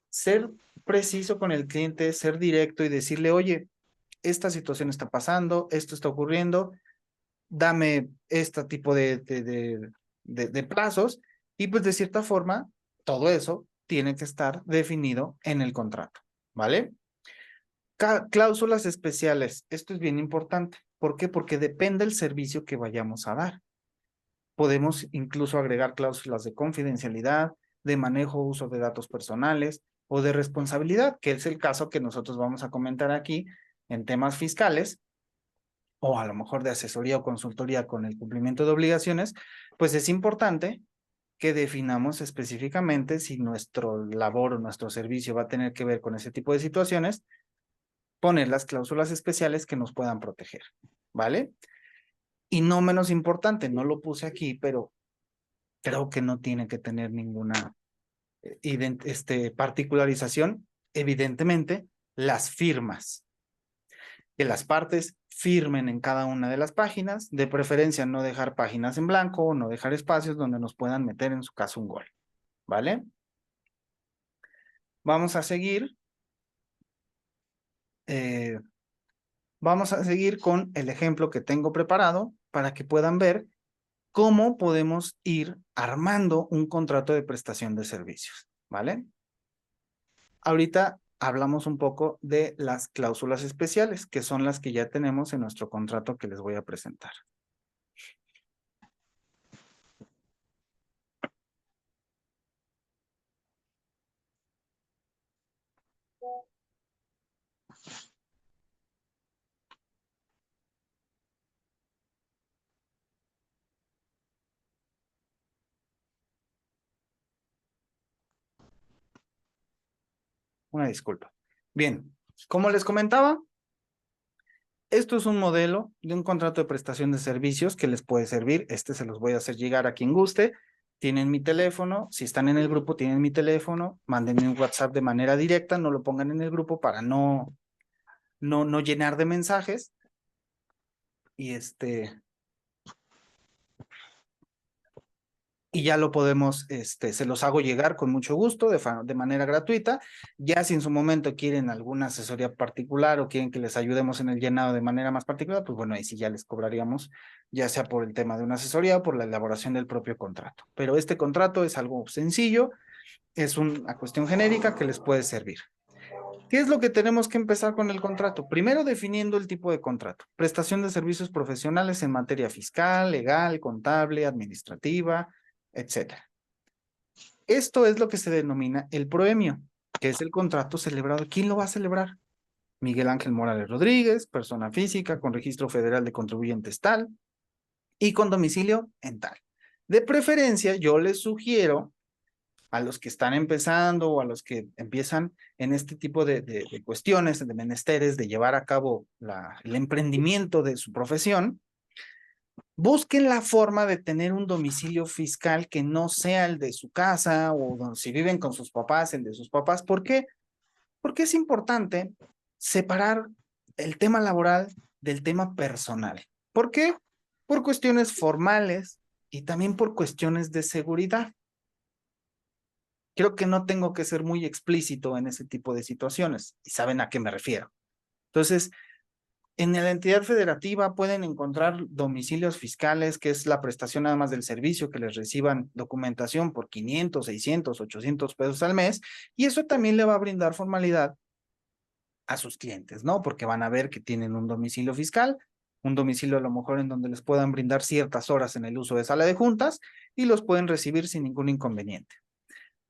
S1: ser preciso con el cliente, ser directo y decirle, oye, esta situación está pasando, esto está ocurriendo, dame este tipo de plazos y pues de cierta forma todo eso tiene que estar definido en el contrato, ¿vale? Cláusulas especiales, esto es bien importante. ¿Por qué? Porque depende del servicio que vayamos a dar. Podemos incluso agregar cláusulas de confidencialidad, de manejo o uso de datos personales o de responsabilidad, que es el caso que nosotros vamos a comentar aquí en temas fiscales o a lo mejor de asesoría o consultoría con el cumplimiento de obligaciones, pues es importante que definamos específicamente si nuestro labor o nuestro servicio va a tener que ver con ese tipo de situaciones, poner las cláusulas especiales que nos puedan proteger, ¿vale? Y no menos importante, no lo puse aquí, pero creo que no tiene que tener ninguna particularización, evidentemente, las firmas. Que las partes firmen en cada una de las páginas, de preferencia no dejar páginas en blanco o no dejar espacios donde nos puedan meter en su caso un gol, ¿vale? Vamos a seguir, eh, vamos a seguir con el ejemplo que tengo preparado para que puedan ver cómo podemos ir armando un contrato de prestación de servicios, ¿vale? Ahorita hablamos un poco de las cláusulas especiales, que son las que ya tenemos en nuestro contrato que les voy a presentar. Una disculpa. Bien, como les comentaba, esto es un modelo de un contrato de prestación de servicios que les puede servir. Se los voy a hacer llegar a quien guste. Tienen mi teléfono. Si están en el grupo, tienen mi teléfono. Mándenme un WhatsApp de manera directa. No lo pongan en el grupo para no llenar de mensajes. Y y ya lo podemos, se los hago llegar con mucho gusto, de manera gratuita. Ya si en su momento quieren alguna asesoría particular o quieren que les ayudemos en el llenado de manera más particular, pues bueno, ahí sí ya les cobraríamos, ya sea por el tema de una asesoría o por la elaboración del propio contrato. Pero este contrato es algo sencillo, es una cuestión genérica que les puede servir. ¿Qué es lo que tenemos que empezar con el contrato? Primero, definiendo el tipo de contrato. Prestación de servicios profesionales en materia fiscal, legal, contable, administrativa, etcétera. Esto es lo que se denomina el proemio, que es el contrato celebrado. ¿Quién lo va a celebrar? Miguel Ángel Morales Rodríguez, persona física con registro federal de contribuyentes tal y con domicilio en tal. De preferencia, yo les sugiero a los que están empezando o a los que empiezan en este tipo de cuestiones, de menesteres, de llevar a cabo el emprendimiento de su profesión, busquen la forma de tener un domicilio fiscal que no sea el de su casa o si viven con sus papás, el de sus papás. ¿Por qué? Porque es importante separar el tema laboral del tema personal. ¿Por qué? Por cuestiones formales y también por cuestiones de seguridad. Creo que no tengo que ser muy explícito en ese tipo de situaciones y saben a qué me refiero. Entonces, en la entidad federativa pueden encontrar domicilios fiscales, que es la prestación nada más del servicio, que les reciban documentación por 500, 600, 800 pesos al mes, y eso también le va a brindar formalidad a sus clientes, ¿no? Porque van a ver que tienen un domicilio fiscal, un domicilio a lo mejor en donde les puedan brindar ciertas horas en el uso de sala de juntas y los pueden recibir sin ningún inconveniente.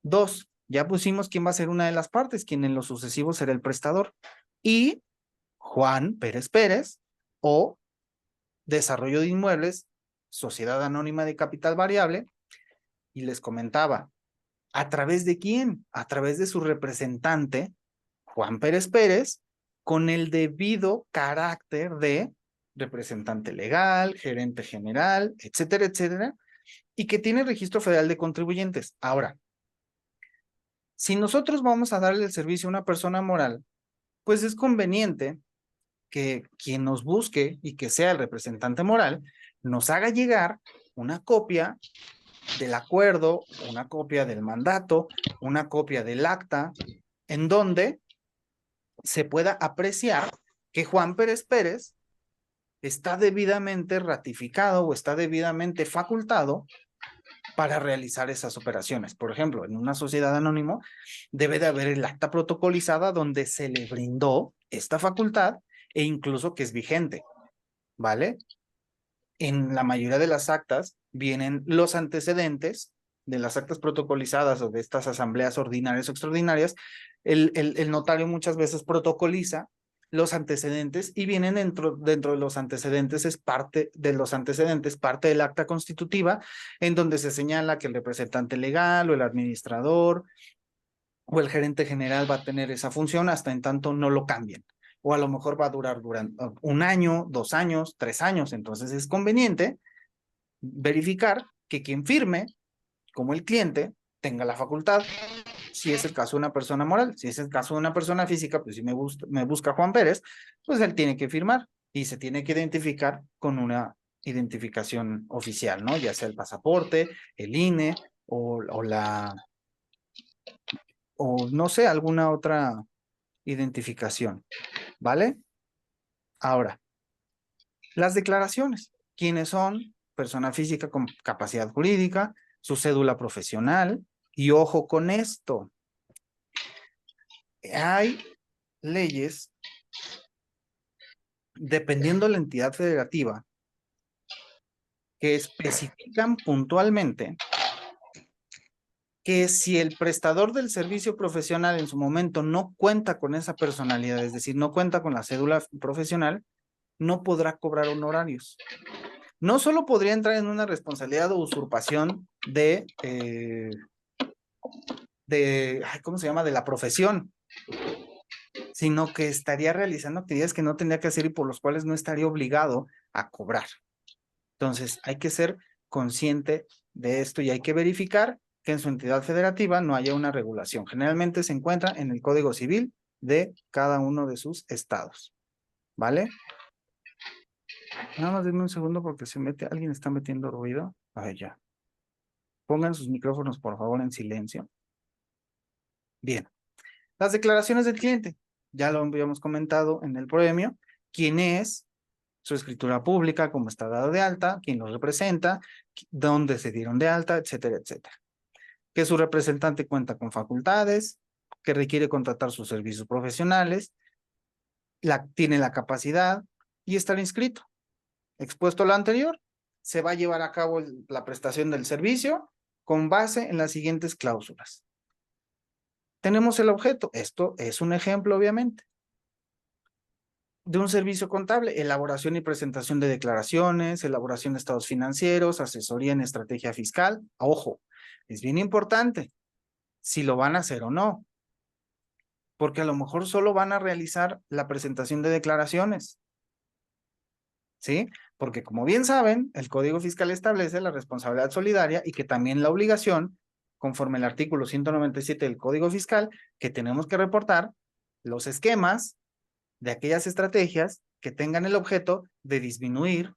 S1: Dos, ya pusimos quién va a ser una de las partes, quién en lo sucesivo será el prestador. Y Juan Pérez Pérez o desarrollo de inmuebles, sociedad anónima de capital variable, y les comentaba, ¿a través de quién? A través de su representante, Juan Pérez Pérez, con el debido carácter de representante legal, gerente general, etcétera, etcétera, y que tiene registro federal de contribuyentes. Ahora, si nosotros vamos a darle el servicio a una persona moral, pues es conveniente que quien nos busque y que sea el representante moral nos haga llegar una copia del acuerdo, una copia del mandato, una copia del acta, en donde se pueda apreciar que Juan Pérez Pérez está debidamente ratificado o está debidamente facultado para realizar esas operaciones. Por ejemplo, en una sociedad anónima debe de haber el acta protocolizada donde se le brindó esta facultad e incluso que es vigente, ¿vale? En la mayoría de las actas vienen los antecedentes de las actas protocolizadas o de estas asambleas ordinarias o extraordinarias. El notario muchas veces protocoliza los antecedentes y vienen dentro de los antecedentes, es parte de los antecedentes, parte del acta constitutiva, en donde se señala que el representante legal o el administrador o el gerente general va a tener esa función hasta en tanto no lo cambien. O a lo mejor va a durar durante 1 año, 2 años, 3 años. Entonces es conveniente verificar que quien firme, como el cliente, tenga la facultad. Si es el caso de una persona moral, si es el caso de una persona física, pues si me busca Juan Pérez, pues él tiene que firmar y se tiene que identificar con una identificación oficial, ¿no? Ya sea el pasaporte, el INE o no sé, alguna otra identificación, ¿vale? Ahora, las declaraciones. ¿Quiénes son? Persona física con capacidad jurídica, su cédula profesional, y ojo con esto. Hay leyes, dependiendo de la entidad federativa, que especifican puntualmente que si el prestador del servicio profesional en su momento no cuenta con esa personalidad, es decir, no cuenta con la cédula profesional, no podrá cobrar honorarios. No solo podría entrar en una responsabilidad o usurpación ¿cómo se llama? De la profesión, sino que estaría realizando actividades que no tendría que hacer y por los cuales no estaría obligado a cobrar. Entonces, hay que ser consciente de esto y hay que verificar que en su entidad federativa no haya una regulación. Generalmente se encuentra en el Código Civil de cada uno de sus estados, ¿vale? Nada más denme un segundo porque alguien está metiendo ruido. A ver, ya. Pongan sus micrófonos, por favor, en silencio. Bien. Las declaraciones del cliente. Ya lo habíamos comentado en el premio. ¿Quién es? Su escritura pública, cómo está dado de alta, quién lo representa, dónde se dieron de alta, etcétera, etcétera. Que su representante cuenta con facultades, que requiere contratar sus servicios profesionales, tiene la capacidad y estar inscrito. Expuesto a lo anterior, se va a llevar a cabo la prestación del servicio con base en las siguientes cláusulas. Tenemos el objeto. Esto es un ejemplo, obviamente, de un servicio contable: elaboración y presentación de declaraciones, elaboración de estados financieros, asesoría en estrategia fiscal. Ojo, es bien importante si lo van a hacer o no, porque a lo mejor solo van a realizar la presentación de declaraciones, ¿sí? Porque como bien saben, el Código Fiscal establece la responsabilidad solidaria y que también la obligación, conforme al artículo 197 del Código Fiscal, que tenemos que reportar los esquemas de aquellas estrategias que tengan el objeto de disminuir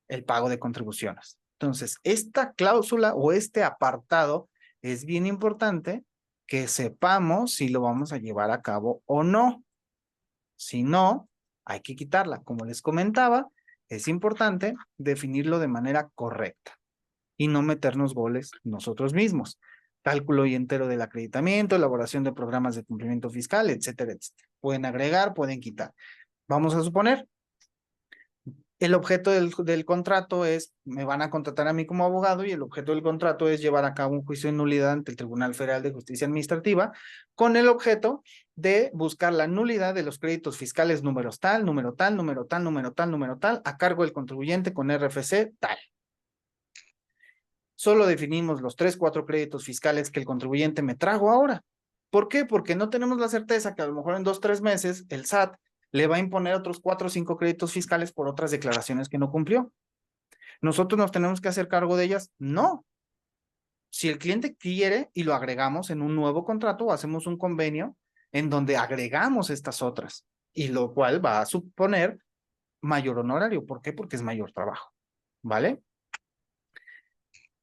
S1: el pago de contribuciones. Entonces, esta cláusula o este apartado es bien importante que sepamos si lo vamos a llevar a cabo o no. Si no, hay que quitarla. Como les comentaba, es importante definirlo de manera correcta y no meternos goles nosotros mismos. Cálculo y entero del acreditamiento, elaboración de programas de cumplimiento fiscal, etcétera, etcétera. Pueden agregar, pueden quitar. Vamos a suponer, El objeto del contrato es, me van a contratar a mí como abogado y el objeto del contrato es llevar a cabo un juicio de nulidad ante el Tribunal Federal de Justicia Administrativa con el objeto de buscar la nulidad de los créditos fiscales números tal, número tal, número tal, número tal, número tal, a cargo del contribuyente con RFC tal. Solo definimos los 3, 4 créditos fiscales que el contribuyente me trajo ahora. ¿Por qué? Porque no tenemos la certeza que a lo mejor en 2, 3 meses el SAT le va a imponer otros 4 o 5 créditos fiscales por otras declaraciones que no cumplió. ¿Nosotros nos tenemos que hacer cargo de ellas? No. Si el cliente quiere y lo agregamos en un nuevo contrato o hacemos un convenio en donde agregamos estas otras, y lo cual va a suponer mayor honorario. ¿Por qué? Porque es mayor trabajo. ¿Vale?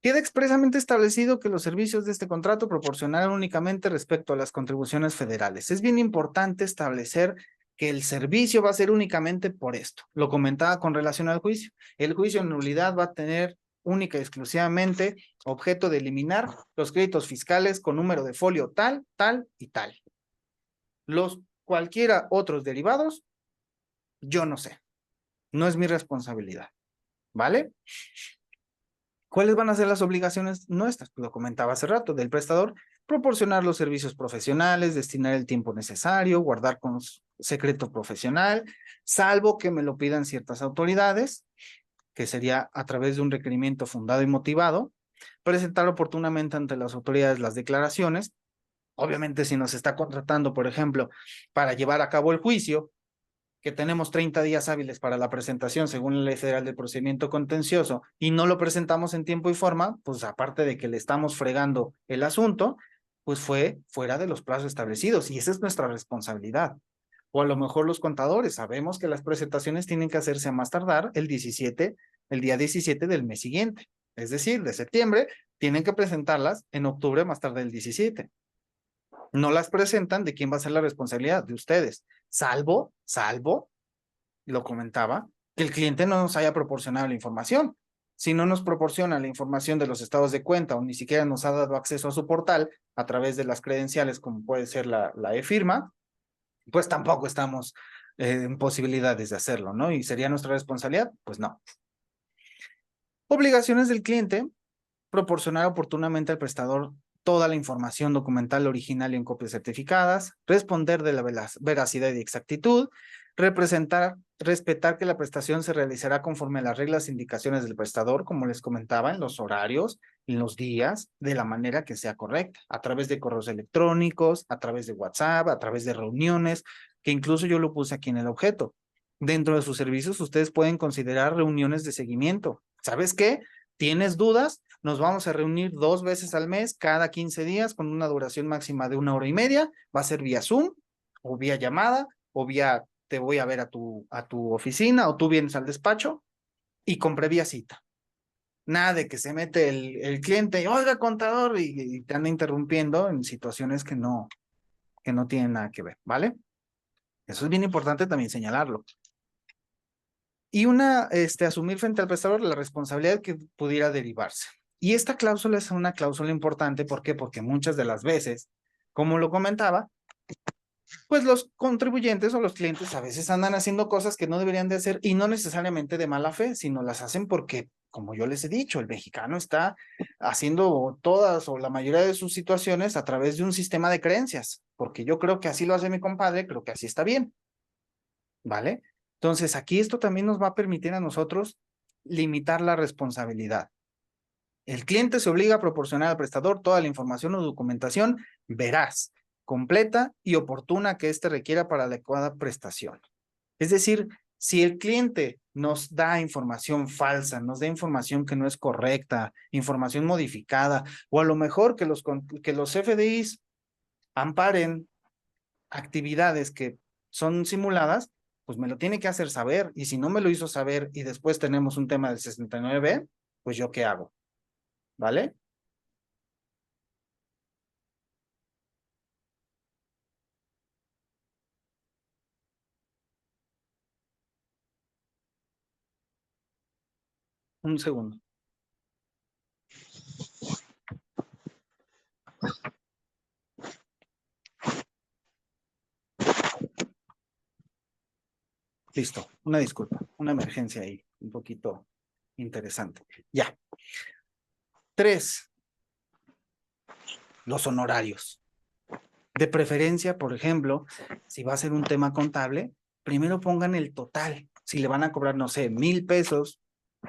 S1: Queda expresamente establecido que los servicios de este contrato proporcionarán únicamente respecto a las contribuciones federales. Es bien importante establecer que el servicio va a ser únicamente por esto. Lo comentaba con relación al juicio. El juicio en nulidad va a tener única y exclusivamente objeto de eliminar los créditos fiscales con número de folio tal, tal y tal. Los cualquiera otros derivados, yo no sé. No es mi responsabilidad. ¿Vale? ¿Cuáles van a ser las obligaciones nuestras? Lo comentaba hace rato, del prestador: proporcionar los servicios profesionales, destinar el tiempo necesario, guardar con secreto profesional, salvo que me lo pidan ciertas autoridades, que sería a través de un requerimiento fundado y motivado, presentar oportunamente ante las autoridades las declaraciones. Obviamente, si nos está contratando, por ejemplo, para llevar a cabo el juicio, que tenemos 30 días hábiles para la presentación según la Ley Federal del Procedimiento Contencioso y no lo presentamos en tiempo y forma, pues aparte de que le estamos fregando el asunto, pues fue fuera de los plazos establecidos y esa es nuestra responsabilidad. O a lo mejor los contadores, sabemos que las presentaciones tienen que hacerse a más tardar el día 17 del mes siguiente, es decir, de septiembre, tienen que presentarlas en octubre más tarde el 17. No las presentan, ¿de quién va a ser la responsabilidad? De ustedes. Salvo, lo comentaba, que el cliente no nos haya proporcionado la información. Si no nos proporciona la información de los estados de cuenta o ni siquiera nos ha dado acceso a su portal a través de las credenciales, como puede ser la e-firma, pues tampoco estamos en posibilidades de hacerlo, ¿no? ¿Y sería nuestra responsabilidad? Pues no. Obligaciones del cliente: proporcionar oportunamente al prestador toda la información documental original y en copias certificadas, responder de la veracidad y exactitud, respetar que la prestación se realizará conforme a las reglas e indicaciones del prestador, como les comentaba, en los horarios, en los días, de la manera que sea correcta, a través de correos electrónicos, a través de WhatsApp, a través de reuniones, que incluso yo lo puse aquí en el objeto. Dentro de sus servicios, ustedes pueden considerar reuniones de seguimiento. ¿Sabes qué? ¿Tienes dudas? Nos vamos a reunir 2 veces al mes, cada 15 días, con una duración máxima de 1 hora y media. Va a ser vía Zoom, o vía llamada, o vía te voy a ver a tu oficina, o tú vienes al despacho, y con previa cita. Nada de que se mete el cliente y, oiga, contador, y te anda interrumpiendo en situaciones que no tienen nada que ver, ¿vale? Eso es bien importante también señalarlo. Y asumir frente al prestador la responsabilidad que pudiera derivarse. Y esta cláusula es una cláusula importante, ¿por qué? Porque muchas de las veces, como lo comentaba, pues los contribuyentes o los clientes a veces andan haciendo cosas que no deberían de hacer y no necesariamente de mala fe, sino las hacen porque, como yo les he dicho, el mexicano está haciendo todas o la mayoría de sus situaciones a través de un sistema de creencias, porque yo creo que así lo hace mi compadre, creo que así está bien, ¿vale? Entonces, aquí esto también nos va a permitir a nosotros limitar la responsabilidad. El cliente se obliga a proporcionar al prestador toda la información o documentación veraz, completa y oportuna que éste requiera para la adecuada prestación. Es decir, si el cliente nos da información falsa, nos da información que no es correcta, información modificada, o a lo mejor que los FDIs amparen actividades que son simuladas, pues me lo tiene que hacer saber. Y si no me lo hizo saber y después tenemos un tema del 69, pues yo qué hago, ¿vale? Un segundo. Listo, una disculpa, una emergencia ahí. un poquito interesante. Ya. 3, los honorarios. De preferencia, por ejemplo, si va a ser un tema contable, primero pongan el total. Si le van a cobrar, no sé, 1,000 pesos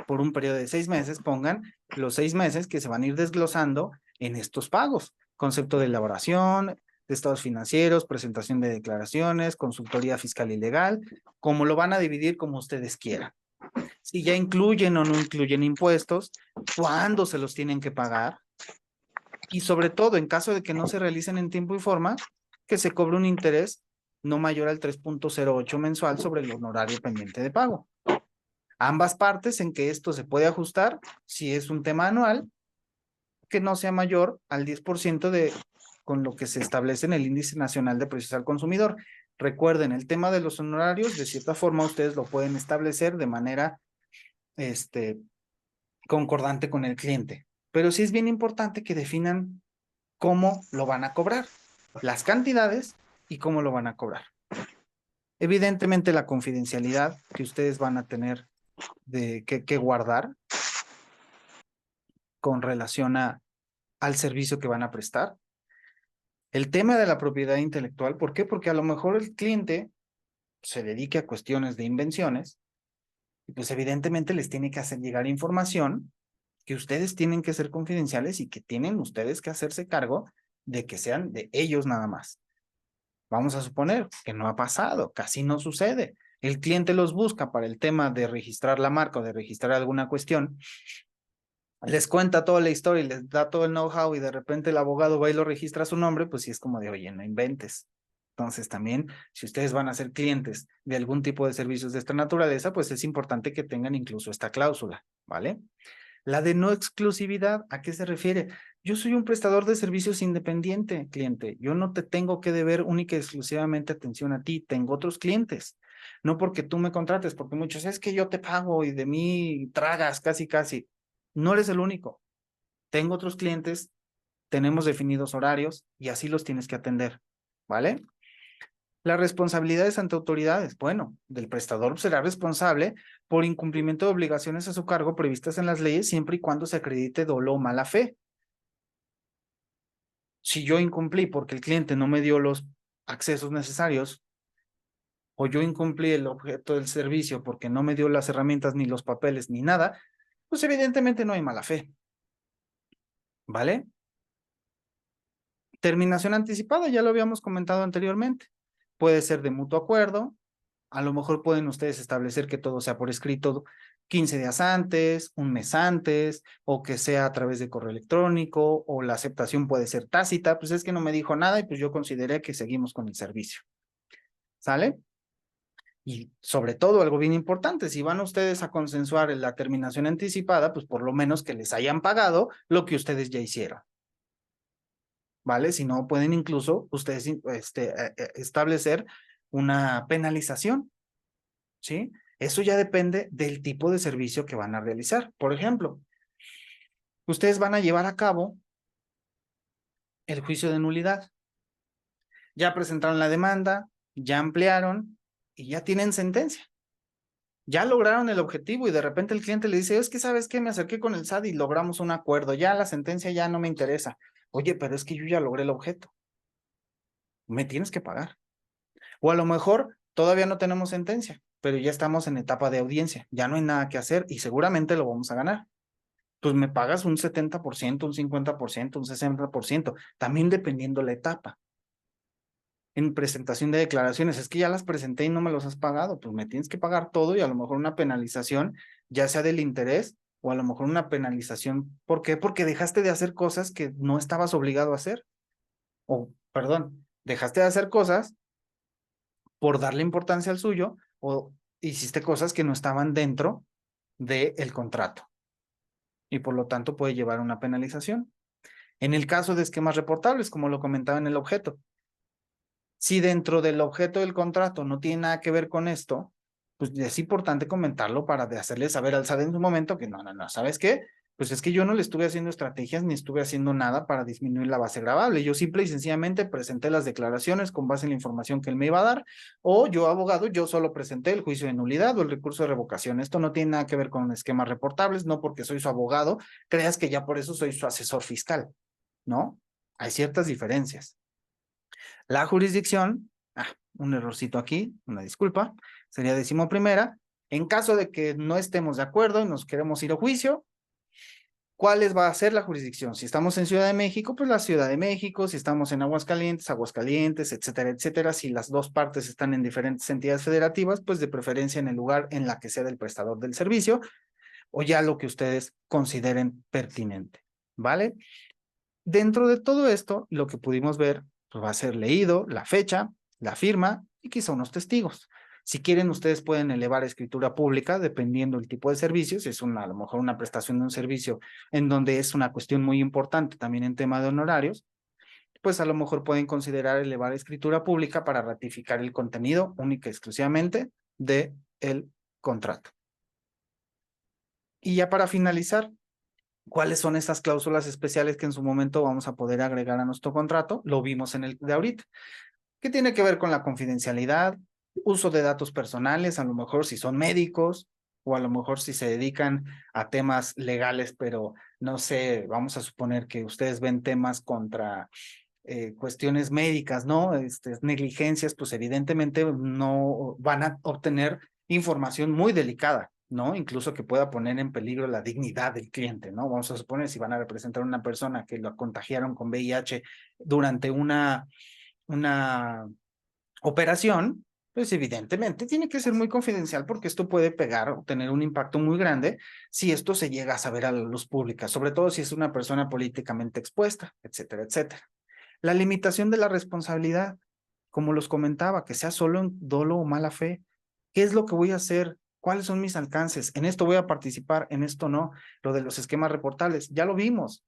S1: por un periodo de 6 meses, pongan los 6 meses que se van a ir desglosando en estos pagos. Concepto de elaboración, de estados financieros, presentación de declaraciones, consultoría fiscal y legal, como lo van a dividir como ustedes quieran. Si ya incluyen o no incluyen impuestos, cuándo se los tienen que pagar, y sobre todo, en caso de que no se realicen en tiempo y forma, que se cobre un interés no mayor al 3.08 mensual sobre el honorario pendiente de pago. Ambas partes en que esto se puede ajustar, si es un tema anual, que no sea mayor al 10% con lo que se establece en el Índice Nacional de Precios al Consumidor. Recuerden, el tema de los honorarios, de cierta forma, ustedes lo pueden establecer de manera concordante con el cliente. Pero sí es bien importante que definan cómo lo van a cobrar, las cantidades y cómo lo van a cobrar. Evidentemente, la confidencialidad que ustedes van a tener que guardar con relación al servicio que van a prestar. El tema de la propiedad intelectual, ¿por qué? Porque a lo mejor el cliente se dedique a cuestiones de invenciones y pues evidentemente les tiene que hacer llegar información que ustedes tienen que ser confidenciales y que tienen ustedes que hacerse cargo de que sean de ellos nada más. Vamos a suponer que no ha pasado, casi no sucede. El cliente los busca para el tema de registrar la marca o de registrar alguna cuestión, les cuenta toda la historia y les da todo el know-how y de repente el abogado va y lo registra a su nombre, pues sí es como de, oye, no inventes. Entonces también, si ustedes van a ser clientes de algún tipo de servicios de esta naturaleza, pues es importante que tengan incluso esta cláusula, ¿vale? La de no exclusividad, ¿a qué se refiere? Yo soy un prestador de servicios independiente, cliente. Yo no te tengo que deber única y exclusivamente atención a ti. Tengo otros clientes. No porque tú me contrates, porque muchos es que yo te pago y de mí tragas casi, casi. No eres el único. Tengo otros clientes, tenemos definidos horarios y así los tienes que atender, ¿vale? Las responsabilidades ante autoridades. Bueno, del prestador será responsable por incumplimiento de obligaciones a su cargo previstas en las leyes siempre y cuando se acredite dolo o mala fe. Si yo incumplí porque el cliente no me dio los accesos necesarios o yo incumplí el objeto del servicio porque no me dio las herramientas ni los papeles ni nada, pues evidentemente no hay mala fe. ¿Vale? Terminación anticipada, ya lo habíamos comentado anteriormente. Puede ser de mutuo acuerdo. A lo mejor pueden ustedes establecer que todo sea por escrito 15 días antes, un mes antes, o que sea a través de correo electrónico, o la aceptación puede ser tácita, pues es que no me dijo nada y pues yo consideré que seguimos con el servicio. ¿Sale? Y sobre todo, algo bien importante, si van ustedes a consensuar en la terminación anticipada, pues por lo menos que les hayan pagado lo que ustedes ya hicieron. ¿Vale? Si no, pueden incluso ustedes establecer una penalización, ¿sí? Eso ya depende del tipo de servicio que van a realizar. Por ejemplo, ustedes van a llevar a cabo el juicio de nulidad. Ya presentaron la demanda, ya ampliaron y ya tienen sentencia. Ya lograron el objetivo y de repente el cliente le dice, es que ¿sabes qué? Me acerqué con el SAT y logramos un acuerdo. Ya la sentencia ya no me interesa. Oye, pero es que yo ya logré el objeto. Me tienes que pagar. O a lo mejor todavía no tenemos sentencia, pero ya estamos en etapa de audiencia. Ya no hay nada que hacer y seguramente lo vamos a ganar. Pues me pagas un 70%, un 50%, un 60%, también dependiendo la etapa. En presentación de declaraciones, es que ya las presenté y no me los has pagado, pues me tienes que pagar todo y a lo mejor una penalización, ya sea del interés o a lo mejor una penalización. ¿Por qué? Porque dejaste de hacer cosas que no estabas obligado a hacer. O, perdón, dejaste de hacer cosas por darle importancia al suyo o hiciste cosas que no estaban dentro del contrato y por lo tanto puede llevar una penalización. En el caso de esquemas reportables, como lo comentaba en el objeto, si dentro del objeto del contrato no tiene nada que ver con esto, pues es importante comentarlo para hacerle saber al SAT en su momento que no, ¿sabes qué? Pues es que yo no le estuve haciendo estrategias ni estuve haciendo nada para disminuir la base gravable. Yo simple y sencillamente presenté las declaraciones con base en la información que él me iba a dar, o yo, abogado, yo solo presenté el juicio de nulidad o el recurso de revocación. Esto no tiene nada que ver con esquemas reportables, no porque soy su abogado, creas que ya por eso soy su asesor fiscal, ¿no? Hay ciertas diferencias. La jurisdicción, un errorcito aquí, una disculpa, sería 11ª. En caso de que no estemos de acuerdo y nos queremos ir a juicio, ¿cuál va a ser la jurisdicción? Si estamos en Ciudad de México, pues la Ciudad de México. Si estamos en Aguascalientes, Aguascalientes, etcétera, etcétera. Si las dos partes están en diferentes entidades federativas, pues de preferencia en el lugar en la que sea del prestador del servicio, o ya lo que ustedes consideren pertinente, ¿vale? Dentro de todo esto, lo que pudimos ver, pues va a ser leído, la fecha, la firma y quizá unos testigos. Si quieren, ustedes pueden elevar a escritura pública, dependiendo del tipo de servicio. Si es a lo mejor una prestación de un servicio en donde es una cuestión muy importante también en tema de honorarios, pues a lo mejor pueden considerar elevar a escritura pública para ratificar el contenido única y exclusivamente del contrato. Y ya para finalizar, ¿cuáles son esas cláusulas especiales que en su momento vamos a poder agregar a nuestro contrato? Lo vimos en el de ahorita. ¿Qué tiene que ver con la confidencialidad, uso de datos personales, a lo mejor si son médicos o a lo mejor si se dedican a temas legales, pero no sé, vamos a suponer que ustedes ven temas contra cuestiones médicas, ¿no? Negligencias, pues evidentemente no van a obtener información muy delicada, ¿no? Incluso que pueda poner en peligro la dignidad del cliente, ¿no? Vamos a suponer si van a representar a una persona que lo contagiaron con VIH durante una operación, pues evidentemente tiene que ser muy confidencial porque esto puede pegar o tener un impacto muy grande si esto se llega a saber a la luz pública, sobre todo si es una persona políticamente expuesta, etcétera, etcétera. La limitación de la responsabilidad, como los comentaba, que sea solo en dolo o mala fe. ¿Qué es lo que voy a hacer? ¿Cuáles son mis alcances? En esto voy a participar, en esto no. Lo de los esquemas reportables, ya lo vimos.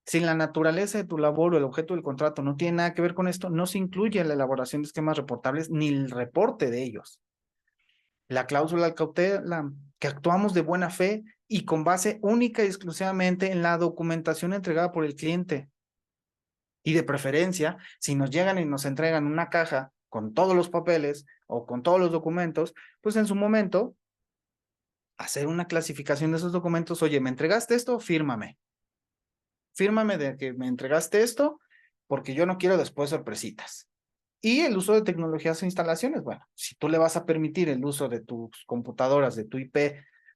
S1: Si la naturaleza de tu labor o el objeto del contrato no tiene nada que ver con esto, no se incluye la elaboración de esquemas reportables ni el reporte de ellos. La cláusula de cautela, que actuamos de buena fe y con base única y exclusivamente en la documentación entregada por el cliente. Y de preferencia, si nos llegan y nos entregan una caja con todos los papeles o con todos los documentos, pues en su momento hacer una clasificación de esos documentos. Oye, ¿me entregaste esto? Fírmame. Fírmame de que me entregaste esto, porque yo no quiero después sorpresitas. Y el uso de tecnologías e instalaciones. Bueno, si tú le vas a permitir el uso de tus computadoras, de tu IP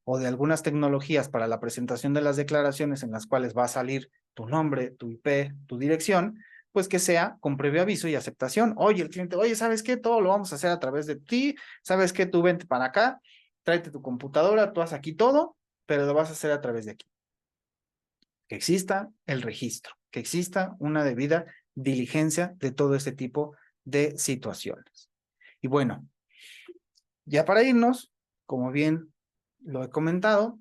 S1: o de algunas tecnologías para la presentación de las declaraciones en las cuales va a salir tu nombre, tu IP, tu dirección, pues que sea con previo aviso y aceptación. Oye, el cliente, oye, ¿sabes qué? Todo lo vamos a hacer a través de ti. ¿Sabes qué? Tú vente para acá, tráete tu computadora, tú haz aquí todo, pero lo vas a hacer a través de aquí. Que exista el registro, que exista una debida diligencia de todo este tipo de situaciones. Y bueno, ya para irnos, como bien lo he comentado,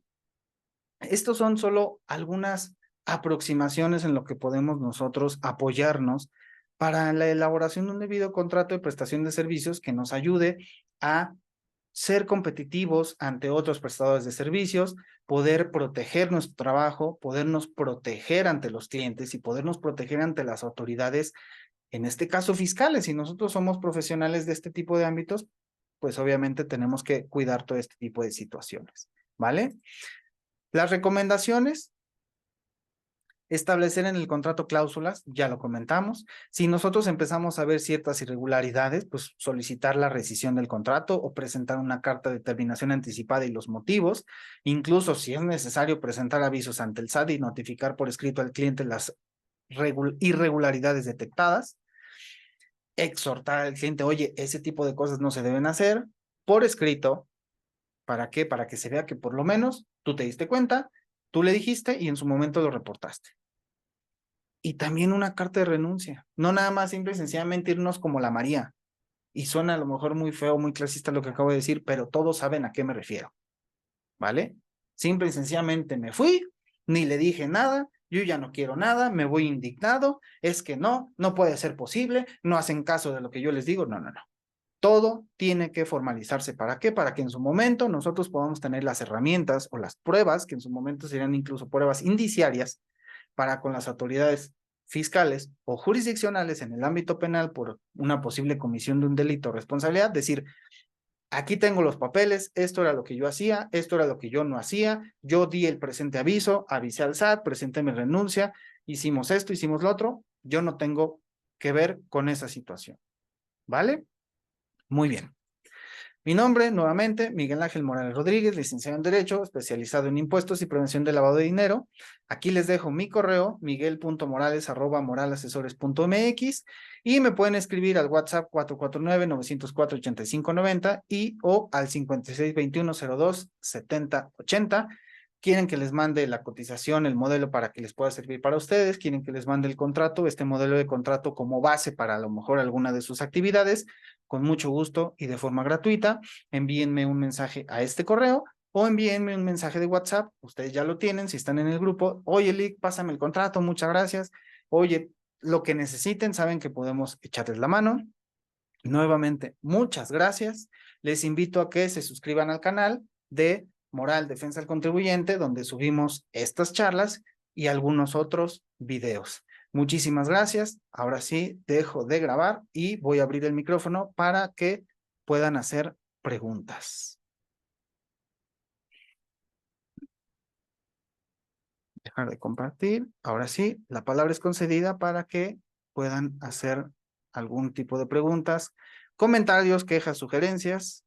S1: estos son solo algunas aproximaciones en lo que podemos nosotros apoyarnos para la elaboración de un debido contrato de prestación de servicios que nos ayude a ser competitivos ante otros prestadores de servicios, poder proteger nuestro trabajo, podernos proteger ante los clientes y podernos proteger ante las autoridades, en este caso fiscales. Si nosotros somos profesionales de este tipo de ámbitos, pues obviamente tenemos que cuidar todo este tipo de situaciones, ¿vale? Las recomendaciones: establecer en el contrato cláusulas, ya lo comentamos. Si nosotros empezamos a ver ciertas irregularidades, pues solicitar la rescisión del contrato o presentar una carta de terminación anticipada y los motivos. Incluso si es necesario presentar avisos ante el SAT y notificar por escrito al cliente las irregularidades detectadas. Exhortar al cliente, oye, ese tipo de cosas no se deben hacer por escrito. ¿Para qué? Para que se vea que por lo menos tú te diste cuenta, tú le dijiste y en su momento lo reportaste. Y también una carta de renuncia. No nada más simple y sencillamente irnos como la María. Y suena a lo mejor muy feo, muy clasista lo que acabo de decir, pero todos saben a qué me refiero. ¿Vale? Simple y sencillamente me fui, ni le dije nada, yo ya no quiero nada, me voy indignado, es que no, no puede ser posible, no hacen caso de lo que yo les digo. No, no, no. Todo tiene que formalizarse. ¿Para qué? Para que en su momento nosotros podamos tener las herramientas o las pruebas, que en su momento serían incluso pruebas indiciarias, para con las autoridades fiscales o jurisdiccionales en el ámbito penal por una posible comisión de un delito o responsabilidad, decir, aquí tengo los papeles, esto era lo que yo hacía, esto era lo que yo no hacía, yo di el presente aviso, avisé al SAT, presenté mi renuncia, hicimos esto, hicimos lo otro, yo no tengo que ver con esa situación, ¿vale? Muy bien. Mi nombre, nuevamente, Miguel Ángel Morales Rodríguez, licenciado en Derecho, especializado en impuestos y prevención del lavado de dinero. Aquí les dejo mi correo, miguel.morales@moralesasesores.mx, y me pueden escribir al WhatsApp 449-904-8590 y o al 5621-02-7080. Quieren que les mande la cotización, el modelo para que les pueda servir para ustedes, quieren que les mande el contrato, este modelo de contrato como base para a lo mejor alguna de sus actividades. Con mucho gusto y de forma gratuita, envíenme un mensaje a este correo o envíenme un mensaje de WhatsApp. Ustedes ya lo tienen, si están en el grupo. Oye, Lick, pásame el contrato, muchas gracias. Oye, lo que necesiten, saben que podemos echarles la mano. Nuevamente, muchas gracias. Les invito a que se suscriban al canal de Moral Defensa del Contribuyente, donde subimos estas charlas y algunos otros videos. Muchísimas gracias. Ahora sí, dejo de grabar y voy a abrir el micrófono para que puedan hacer preguntas. Dejar de compartir. Ahora sí, la palabra es concedida para que puedan hacer algún tipo de preguntas, comentarios, quejas, sugerencias.